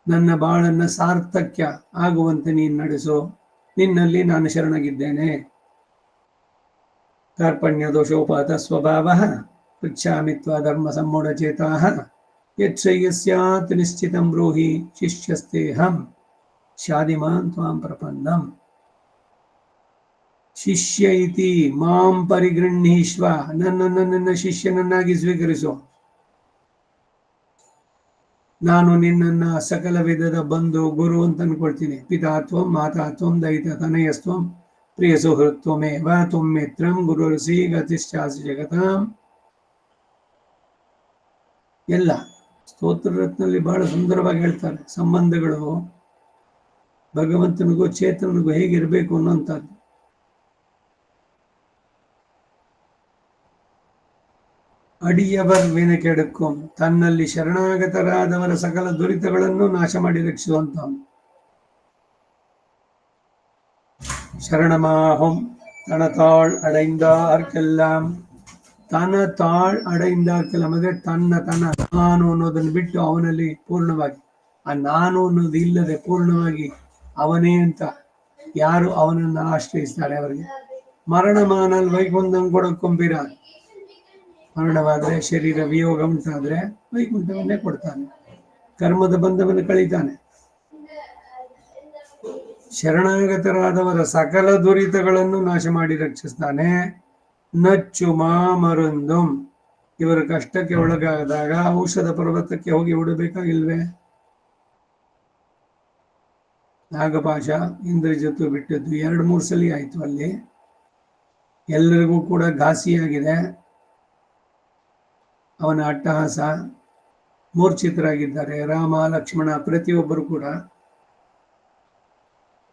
ನನ್ನ ಬಾಳನ್ನ ಸಾರ್ಥಕ್ಯ ಆಗುವಂತೆ ನೀನು ನಡೆಸೋ, ನಿನ್ನಲ್ಲಿ ನಾನು ಶರಣಾಗಿದ್ದೇನೆ. ಕಾರ್ಪಣ್ಯ ದೋಷೋಪಾತ ಸ್ವಭಾವ ಪೃಚ್ಛಾಮಿ ತ್ವ ಧರ್ಮ ಸಮ್ಮೂಢಚೇತಾ ಯಚ್ಛಯ್ಯಸ್ಯಾತ್ ನಿಶ್ಚಿತಂ ಬ್ರೂಹಿ ಶಿಷ್ಯಸ್ತೇಹಂ ಶಾದಿಮಾನ್ ತ್ವಾಂ ಪ್ರಪನ್ನಂ. ಶಿಷ್ಯ ಇತಿ ಮಾಂ ಪರಿಗೃಹೀಶ್ವ, ನನ್ನನ್ನು ನನ್ನ ಶಿಷ್ಯನನ್ನಾಗಿ ಸ್ವೀಕರಿಸು. ನಾನು ನಿನ್ನನ್ನ ಸಕಲ ವಿಧದ ಬಂಧು ಗುರು ಅಂತ ಅನ್ಕೊಳ್ತೀನಿ. ಪಿತಾತ್ವಂ ಮಾತಾತ್ವಂ ದೈತ ತನಯಸ್ತ್ವಂ ಪ್ರಿಯ ಸುಹೃತ್ವಮೇವ ತ್ವಂ ಮಿತ್ರಂ ಗುರುರ್ಸಿ ಗತಿಶ್ಚಾಸಿ ಜಗತಾಂ. ಎಲ್ಲ ಸ್ತೋತ್ರ ರತ್ನಲ್ಲಿ ಬಹಳ ಸುಂದರವಾಗಿ ಹೇಳ್ತಾರೆ. ಸಂಬಂಧಗಳು ಭಗವಂತನಿಗೂ ಚೇತನನಿಗೂ ಹೇಗಿರಬೇಕು ಅನ್ನೋಂಥದ್ದು. ಅಡಿಯವರ್ ವಿನಕೆಡುக்கும், ತನ್ನಲ್ಲಿ ಶರಣಾಗತರಾದವರ ಸಕಲ ದುರಿತಗಳನ್ನು ನಾಶ ಮಾಡಿ ರಕ್ಷಿಸುವಂತವನು. ಶರಣಮಾಹುಂ ತನತಾಳ್ ಅಡೈಂದಾರ್ಕೆல்லாம், ತನ ತಾಳ್ ಅಡೈಂದಾರ್ಕೆಲ್ಲ ಅಂದ್ರೆ ತನ್ನ ನಾನು ಅನ್ನೋದನ್ನು ಬಿಟ್ಟು ಅವನಲ್ಲಿ ಪೂರ್ಣವಾಗಿ, ಆ ನಾನು ಅನ್ನೋದು ಇಲ್ಲದೆ ಪೂರ್ಣವಾಗಿ ಅವನೇ ಅಂತ ಯಾರು ಅವನನ್ನು ಆಶ್ರಯಿಸ್ತಾರೆ ಅವರಿಗೆ ಮರಣ ಮಾನಲ್ ವೈಕುಂಠಂ ಕೊಡಕೊಂಬಿರ. ಮರಣವಾದ್ರೆ ಶರೀರ ವಿಯೋಗ ಉಂಟಾದ್ರೆ ವೈಕುಂಠವನ್ನೇ ಕೊಡ್ತಾನೆ, ಕರ್ಮದ ಬಂಧವನ್ನು ಕಳೀತಾನೆ. ಶರಣಾಗತರಾದವರ ಸಕಲ ದುರಿತಗಳನ್ನು ನಾಶ ಮಾಡಿ ರಕ್ಷಿಸ್ತಾನೆ. ನಚ್ಚು ಮಾಮರುಂದುಂ, ಇವರ ಕಷ್ಟಕ್ಕೆ ಒಳಗಾದಾಗ ಔಷಧ ಪರ್ವತಕ್ಕೆ ಹೋಗಿ ಹುಡಬೇಕಾಗಿಲ್ವೇ? ನಾಗಪಾಶ ಇಂದ್ರಜಿತ್ತು ಬಿಟ್ಟದ್ದು 2-3 ಸಲ ಆಯ್ತು. ಅಲ್ಲಿ ಎಲ್ಲರಿಗೂ ಕೂಡ ಘಾಸಿಯಾಗಿದೆ. ಅವನ ಅಟ್ಟಹಾಸ, ಮೂರ್ಛಿತರಾಗಿದ್ದಾರೆ ರಾಮ ಲಕ್ಷ್ಮಣ ಪ್ರತಿಯೊಬ್ಬರು ಕೂಡ.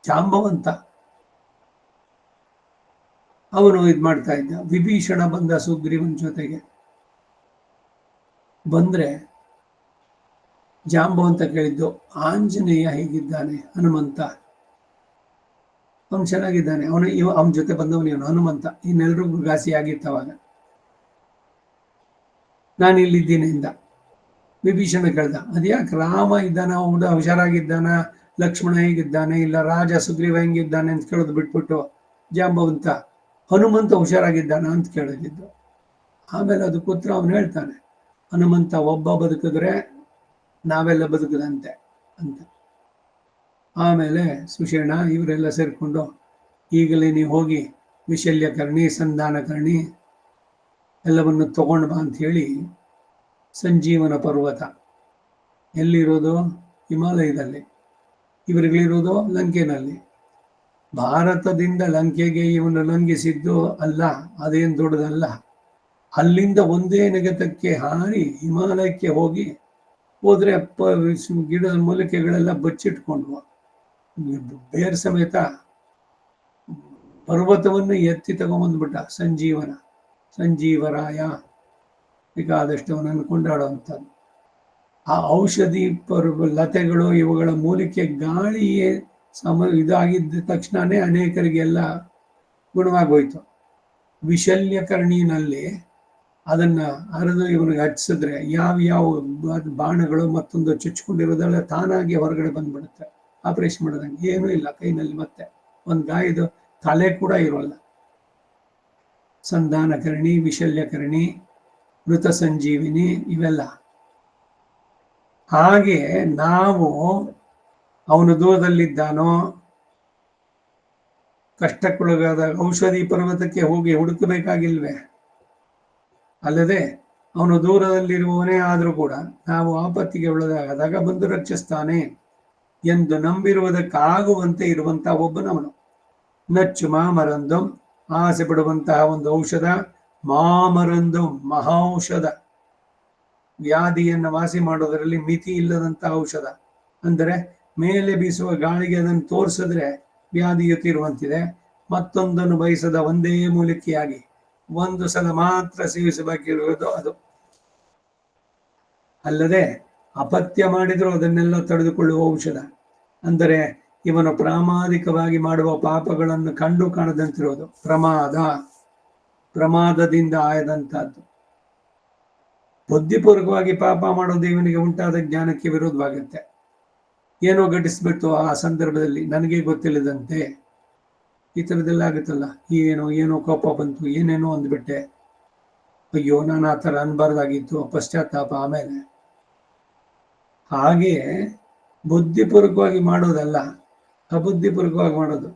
ಜಾಂಬವಂತ ಅವನು ಮಾಡ್ತಾ ಇದ್ದ. ವಿಭೀಷಣ ಬಂದ ಸುಗ್ರೀವನ್ ಜೊತೆಗೆ ಬಂದ್ರೆ ಜಾಂಬವಂತ ಕೇಳಿದ್ದು, ಆಂಜನೇಯ ಹೇಗಿದ್ದಾನೆ? ಹನುಮಂತ ಅವನು ಚೆನ್ನಾಗಿದ್ದಾನೆ. ಅವನ ಜೊತೆ ಬಂದವನು ಇವನು ಹನುಮಂತ. ಇನ್ನೆಲ್ರಿಗೂ ಘಾಸಿ ಆಗಿತ್ತವಾಗ. ನಾನು ಇಲ್ಲಿದ್ದೀನಿ ಇಂದ. ವಿಭೀಷಣ ಕೇಳ್ದ, ಅದ್ಯಾಕೆ ರಾಮ ಇದ್ದಾನ, ಹುಷಾರಾಗಿದ್ದಾನ, ಲಕ್ಷ್ಮಣ ಹೇಗಿದ್ದಾನೆ, ಇಲ್ಲ ರಾಜ ಸುಗ್ರೀವ ಹೆಂಗಿದ್ದಾನೆ ಅಂತ ಕೇಳೋದು ಬಿಟ್ಬಿಟ್ಟು ಜಾಂಬವಂತ ಹನುಮಂತ ಹುಷಾರಾಗಿದ್ದಾನ ಅಂತ ಕೇಳಿದ್ದು. ಆಮೇಲೆ ಅದು ಪುತ್ರ ಅವನು ಹೇಳ್ತಾನೆ, ಹನುಮಂತ ಒಬ್ಬ ಬದುಕಿದ್ರೆ ನಾವೆಲ್ಲ ಬದುಕದಂತೆ ಅಂತ. ಆಮೇಲೆ ಸುಷೇಣ ಇವರೆಲ್ಲ ಸೇರ್ಕೊಂಡು, ಈಗಲೇ ನೀವು ಹೋಗಿ ವಿಶಲ್ಯಕರ್ಣಿ ಸಂಧಾನಕರ್ಣಿ ಎಲ್ಲವನ್ನು ತಗೊಂಡು ಬಾ ಅಂತ ಹೇಳಿ ಸಂಜೀವನ ಪರ್ವತ ಎಲ್ಲಿರೋದು? ಹಿಮಾಲಯದಲ್ಲಿ. ಇವರುಗಳಿರೋದು ಲಂಕೆನಲ್ಲಿ. ಭಾರತದಿಂದ ಲಂಕೆಗೆ ಇವನು ಲಂಘಿಸಿದ್ದು ಅಲ್ಲ, ಅದೇನು ದೊಡ್ಡದಲ್ಲ. ಅಲ್ಲಿಂದ ಒಂದೇ ನೆಗೆತಕ್ಕೆ ಹಾರಿ ಹಿಮಾಲಯಕ್ಕೆ ಹೋದ್ರೆ ಗಿಡದ ಮೂಲಿಕೆಗಳೆಲ್ಲ ಬಚ್ಚಿಟ್ಕೊಂಡ್ವು. ಬೇರ್ ಸಮೇತ ಪರ್ವತವನ್ನು ಎತ್ತಿ ತಗೊಂಬಂದ್ಬಿಟ್ಟ. ಸಂಜೀವರಾಯ ಬೇಕಾದಷ್ಟು ಅವನನ್ನು ಕೊಂಡಾಡುವಂಥದ್ದು. ಆ ಔಷಧಿ ಲತೆಗಳು ಇವುಗಳ ಮೂಲಿಕೆ ಗಾಳಿಯೇ ಇದಾಗಿದ್ದ ತಕ್ಷಣನೇ ಅನೇಕರಿಗೆಲ್ಲ ಗುಣವಾಗೋಯ್ತು. ವಿಶಲ್ಯಕರ್ಣಿನಲ್ಲಿ ಅದನ್ನ ಅರೆದು ಇವನಿಗೆ ಹಚ್ಚಿಸಿದ್ರೆ ಯಾವ ಬಾಣಗಳು ಮತ್ತೊಂದು ಚುಚ್ಕೊಂಡಿರೋದೆಲ್ಲ ತಾನಾಗಿ ಹೊರಗಡೆ ಬಂದ್ಬಿಡುತ್ತೆ. ಆಪರೇಷನ್ ಮಾಡೋದಂಗೆ ಏನೂ ಇಲ್ಲ ಕೈನಲ್ಲಿ. ಮತ್ತೆ ಒಂದು ಗಾಯದ ತಲೆ ಕೂಡ ಇರೋಲ್ಲ. ಸಂಧಾನಕರ್ಣಿ, ವಿಶಲ್ಯಕರ್ಣಿ, ಮೃತ ಸಂಜೀವಿನಿ ಇವೆಲ್ಲ. ಹಾಗೆ ನಾವು ಅವನು ದೂರದಲ್ಲಿದ್ದಾನೋ, ಕಷ್ಟಕ್ಕೊಳಗಾದ ಔಷಧಿ ಪರ್ವತಕ್ಕೆ ಹೋಗಿ ಹುಡುಕಬೇಕಾಗಿಲ್ವೇ? ಅಲ್ಲದೆ ಅವನು ದೂರದಲ್ಲಿರುವವನೇ ಆದರೂ ಕೂಡ ನಾವು ಆಪತ್ತಿಗೆ ಒಳಗಾದಾಗ ಬಂದು ರಕ್ಷಿಸ್ತಾನೆ ಎಂದು ನಂಬಿರುವುದಕ್ಕಾಗುವಂತೆ ಇರುವಂತಹ ಒಬ್ಬನವನು. ನಚ್ಚು ಮಾಮರಂದಂ, ಆಸೆ ಪಡುವಂತಹ ಒಂದು ಔಷಧ. ಮಾಮರಂದಂ ಮಹಾಔಷಧ, ವ್ಯಾಧಿಯನ್ನು ವಾಸಿ ಮಾಡೋದರಲ್ಲಿ ಮಿತಿ ಇಲ್ಲದಂತಹ ಔಷಧ. ಅಂದರೆ ಮೇಲೆ ಬೀಸುವ ಗಾಳಿಗೆ ಅದನ್ನು ತೋರಿಸಿದ್ರೆ ವ್ಯಾಧಿಯುತ್ತಿರುವಂತಿದೆ. ಮತ್ತೊಂದನ್ನು ಬಯಸದ ಒಂದೇ ಮೂಲಿಕೆಯಾಗಿ ಒಂದು ಸಲ ಮಾತ್ರ ಸೇವಿಸಬೇಕಿರುವುದು ಅದು. ಅಲ್ಲದೆ ಅಪತ್ಯ ಮಾಡಿದರೂ ಅದನ್ನೆಲ್ಲ ತಡೆದುಕೊಳ್ಳುವ ಔಷಧ. ಅಂದರೆ ಇವನು ಪ್ರಾಮಾಣಿಕವಾಗಿ ಮಾಡುವ ಪಾಪಗಳನ್ನು ಕಂಡು ಕಾಣದಂತಿರುವುದು ಪ್ರಮಾದದಿಂದ ಆಯದಂತಹದ್ದು. ಬುದ್ಧಿಪೂರ್ವಕವಾಗಿ ಪಾಪ ಮಾಡೋದು ಇವನಿಗೆ ಉಂಟಾದ ಜ್ಞಾನಕ್ಕೆ ವಿರೋಧವಾಗುತ್ತೆ. ಏನೋ ಘಟಿಸ್ಬಿಟ್ಟು ಆ ಸಂದರ್ಭದಲ್ಲಿ ನನಗೆ ಗೊತ್ತಿಲ್ಲದಂತೆ ಈ ಥರದ್ದೆಲ್ಲ ಆಗುತ್ತಲ್ಲ, ಏನೋ ಕೋಪ ಬಂತು, ಏನೇನೋ ಅಂದ್ಬಿಟ್ಟೆ, ಅಯ್ಯೋ ನಾನು ಆ ಥರ ಅನ್ಬಾರ್ದಾಗಿತ್ತು, ಪಶ್ಚಾತ್ತಾಪ. ಆಮೇಲೆ ಹಾಗೆ ಬುದ್ಧಿಪೂರ್ವಕವಾಗಿ ಮಾಡೋದಲ್ಲ, ಅಬುದ್ಧಿಪೂರ್ವಕವಾಗಿ ಮಾಡೋದು.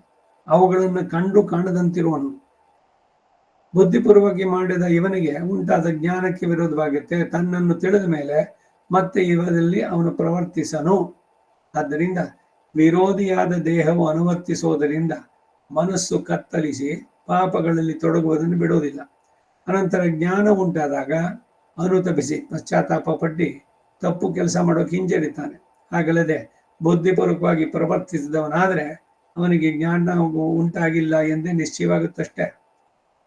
ಅವುಗಳನ್ನು ಕಂಡು ಕಾಣದಂತಿರುವನು. ಬುದ್ಧಿಪೂರ್ವಕವಾಗಿ ಮಾಡಿದ ಇವನಿಗೆ ಉಂಟಾದ ಜ್ಞಾನಕ್ಕೆ ವಿರೋಧವಾಗುತ್ತೆ. ತನ್ನನ್ನು ತಿಳಿದ ಮೇಲೆ ಮತ್ತೆ ಇವರಲ್ಲಿ ಅವನು ಪ್ರವರ್ತಿಸನು. ಆದ್ದರಿಂದ ವಿರೋಧಿಯಾದ ದೇಹವು ಅನುವರ್ತಿಸುವುದರಿಂದ ಮನಸ್ಸು ಕತ್ತಲಿಸಿ ಪಾಪಗಳಲ್ಲಿ ತೊಡಗುವುದನ್ನು ಬಿಡುವುದಿಲ್ಲ. ಅನಂತರ ಜ್ಞಾನ ಉಂಟಾದಾಗ ಅನುತಪಿಸಿ ಪಶ್ಚಾತ್ತಾಪ ಪಟ್ಟಿ ತಪ್ಪು ಕೆಲಸ ಮಾಡೋಕೆ ಹಿಂಜರಿತಾನೆ. ಹಾಗಲ್ಲದೆ ಬುದ್ಧಿಪೂರ್ವಕವಾಗಿ ಪ್ರವರ್ತಿಸಿದವನಾದರೆ ಅವನಿಗೆ ಜ್ಞಾನ ಉಂಟಾಗಿಲ್ಲ ಎಂದೇ ನಿಶ್ಚಯವಾಗುತ್ತಷ್ಟೆ.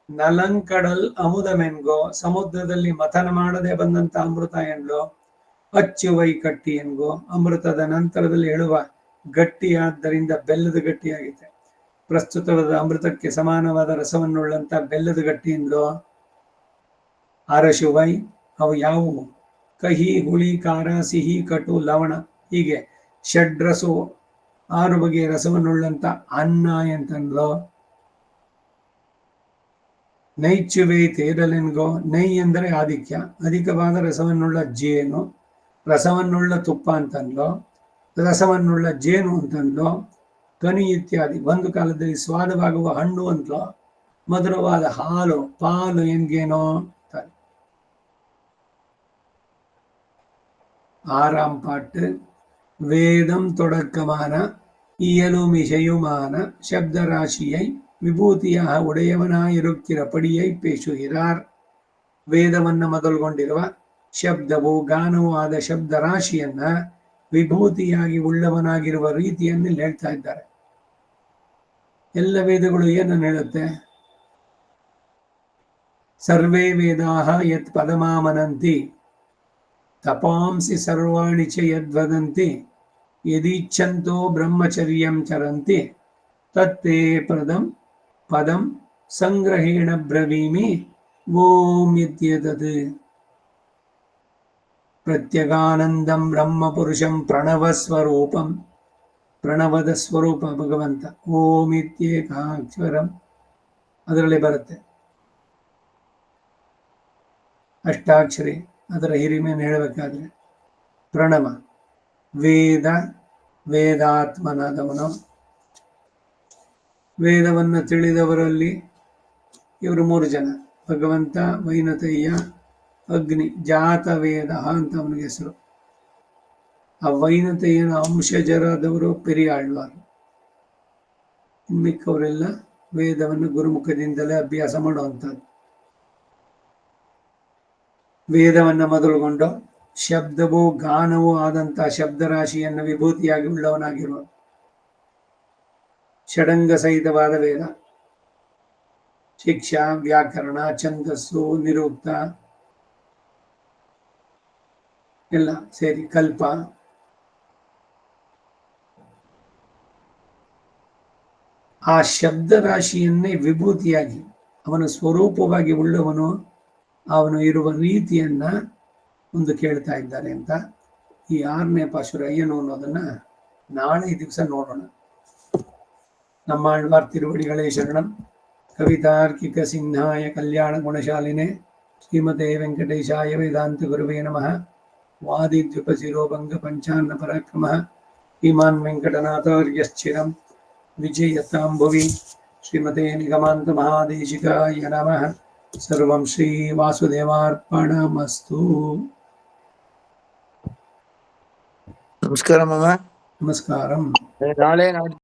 ನಲಂಕಡಲ್ ಅಮುದಮೆನ್ಗೋ, ಸಮುದ್ರದಲ್ಲಿ ಮಥನ ಮಾಡದೆ ಬಂದಂತ ಅಮೃತ ಎನ್ಗೋ, ಅಚ್ಚುವೈ ಕಟ್ಟಿ ಎನ್ಗೋ, ಅಮೃತದ ನಂತರದಲ್ಲಿ ಹೇಳುವ ಗಟ್ಟಿಯಾದ್ದರಿಂದ ಬೆಲ್ಲದ ಗಟ್ಟಿಯಾಗಿದೆ. ಪ್ರಸ್ತುತವಾದ ಅಮೃತಕ್ಕೆ ಸಮಾನವಾದ ರಸವನ್ನುಳ್ಳಂತ ಬೆಲ್ಲದ ಗಟ್ಟಿಯಿಂದಲೋ. ಅರಶುವೈ, ಅವು ಯಾವುವು? ಕಹಿ, ಹುಳಿ, ಖಾರ, ಸಿಹಿ, ಕಟು, ಲವಣ, ಹೀಗೆ ಷಡ್ರಸು 6 ಬಗೆಯ ರಸವನ್ನುಳ್ಳಂತ ಅನ್ನ ಎಂತಂದ್ಲೋ. ನೈಚುವೈ ತೇರಲೆನ್ಗೋ, ನೈ ಎಂದರೆ ಆಧಿಕ್ಯ, ಅಧಿಕವಾದ ರಸವನ್ನುಳ್ಳ ಜೇನು, ರಸವನ್ನುಳ್ಳ ತುಪ್ಪ ಅಂತಂದ್ಲೋ, ರಸವನ್ನುಳ್ಳ ಜೇನು ಅಂತಂದ್ಲೋ, ಕನಿ ಇತ್ಯಾದಿ. ಒಂದು ಕಾಲದಲ್ಲಿ ಸ್ವಾದವಾಗುವ ಹಣ್ಣು ಅಂತಲೋ, ಮಧುರವಾದ ಹಾಲು, ಪಾಲು ಎನ್ಗೇನೋ. 6ஆம் பாட்டு. வேதம் தொடக்கமான இயலுமிசையுமான ಶಬ್ದರಾಶಿಯೈ ವಿಭೂತಿಯಾಗ ಉಡೆಯವನಾಗಿರುತ್ತಿರಪಡಿಯೈ ಪೇಶುகிறார். ವೇದವನ್ನು ಮೊದಲುಗೊಂಡಿರುವ ಶಬ್ದವು ಗಾನವೂ ಆದ ಶಬ್ದರಾಶಿಯನ್ನ ವಿಭೂತಿಯಾಗಿ ಉಳ್ಳವನಾಗಿರುವ ರೀತಿಯನ್ನು ಇಲ್ಲಿ ಹೇಳ್ತಾ ಇದ್ದಾರೆ. ಎಲ್ಲ ವೇದಗಳು ಏನನ್ನು ಹೇಳುತ್ತೆ? ಸರ್ವೇ ವೇದಾಹ ಯತ್ ಪದಮಾಮನಂತಿ ತಪಾಂಸಿ ಸರ್ವಾಣಿ ಚ ಯದ್ವದಂತಿ ಯದೀಚ್ಛಂತೋ ಬ್ರಹ್ಮಚರ್ಯಂ ಚರಂತಿ ತತ್ತೇ ಪದಂ ಸಂಗ್ರಹೇಣ ಬ್ರವೀಮಿ ಓಂ ಇತ್ಯೇತತ್. ಪ್ರತ್ಯಗಾನಂದಂ ಬ್ರಹ್ಮ ಪುರುಷಂ ಪ್ರಣವಸ್ವರೂಪಂ, ಪ್ರಣವದ ಸ್ವರೂಪ ಭಗವಂತ. ಓಂ ಇತ್ಯೇಕಾಕ್ಷರಂ ಅದರಲ್ಲಿ ಬರುತ್ತೆ. ಅಷ್ಟಾಕ್ಷರಿ ಅದರ ಹಿರಿಮೆಯನ್ನು ಹೇಳಬೇಕಾದ್ರೆ ಪ್ರಣವ. ವೇದಾತ್ಮನಾದವನು. ವೇದವನ್ನು ತಿಳಿದವರಲ್ಲಿ ಇವರು 3 ಜನ: ಭಗವಂತ, ವೈನತಯ್ಯ, ಅಗ್ನಿ. ಜಾತ ವೇದ ಅಂತ ಅವನಿಗೆ ಹೆಸರು. ಆ ವೈನತಯ್ಯನ ಅಂಶಜರಾದವರು ಪೆರಿಯಾಳ್ವಾರು. ಮಿಕ್ಕವರೆಲ್ಲ ವೇದವನ್ನು ಗುರುಮುಖದಿಂದಲೇ ಅಭ್ಯಾಸ ಮಾಡುವಂಥದ್ದು. ವೇದವನ್ನು ಮೊದಲುಗೊಂಡು ಶಬ್ದವೂ ಗಾನವೂ ಆದಂತಹ ಶಬ್ದರಾಶಿಯನ್ನು ವಿಭೂತಿಯಾಗಿ ಉಳ್ಳವನಾಗಿರುವ ಷಡಂಗ ಸಹಿತವಾದ ವೇದ. ಶಿಕ್ಷಾ, ವ್ಯಾಕರಣ, ಛಂದಸ್ಸು, ನಿರುಕ್ತ ಎಲ್ಲ ಸೇರಿ ಕಲ್ಪ. ಆ ಶಬ್ದರಾಶಿಯನ್ನೇ ವಿಭೂತಿಯಾಗಿ ಅವನ ಸ್ವರೂಪವಾಗಿ ಉಳ್ಳವನು, ಅವನು ಇರುವ ರೀತಿಯನ್ನ ಒಂದು ಕೇಳ್ತಾ ಇದ್ದಾನೆ ಅಂತ. ಈ 6ನೇ ಪಾಶುರ ಏನು ಅನ್ನೋದನ್ನ ನಾಳೆ ದಿವಸ ನೋಡೋಣ. ನಮ್ಮಾಳ್ವಾರ್ ತಿರುವಡಿಗಳೇ ಶರಣಂ. ಕವಿತಾರ್ಕಿಕ ಸಿಂಹಾಯ ಕಲ್ಯಾಣ ಗುಣಶಾಲಿನೇ ಶ್ರೀಮತೆ ವೆಂಕಟೇಶಾಯ ವೇದಾಂತ ಗುರುವೇ ನಮಃ. ವಾದಿದ್ವಿಪ ಶಿರೋಭಂಗ ಪಂಚಾನ್ನ ಪರಾಕ್ರಮ ಶ್ರೀಮಾನ್ ವೆಂಕಟನಾಥಾರ್ಯಶ್ಚಿರಂ ವಿಜಯತಾಂ ಭುವಿ. ಶ್ರೀಮತೆ ನಿಗಮಾಂತ ಮಹಾದೇಶಿಕಾಯ ನಮಃ. ಸರ್ವಂ ಶ್ರೀ ವಾಸುದೇವಾರ್ಪಣಮಸ್ತು. ನಮಸ್ಕಾರ ಮಾಮ. ನಮಸ್ಕಾರಂ. ನಾಳೆ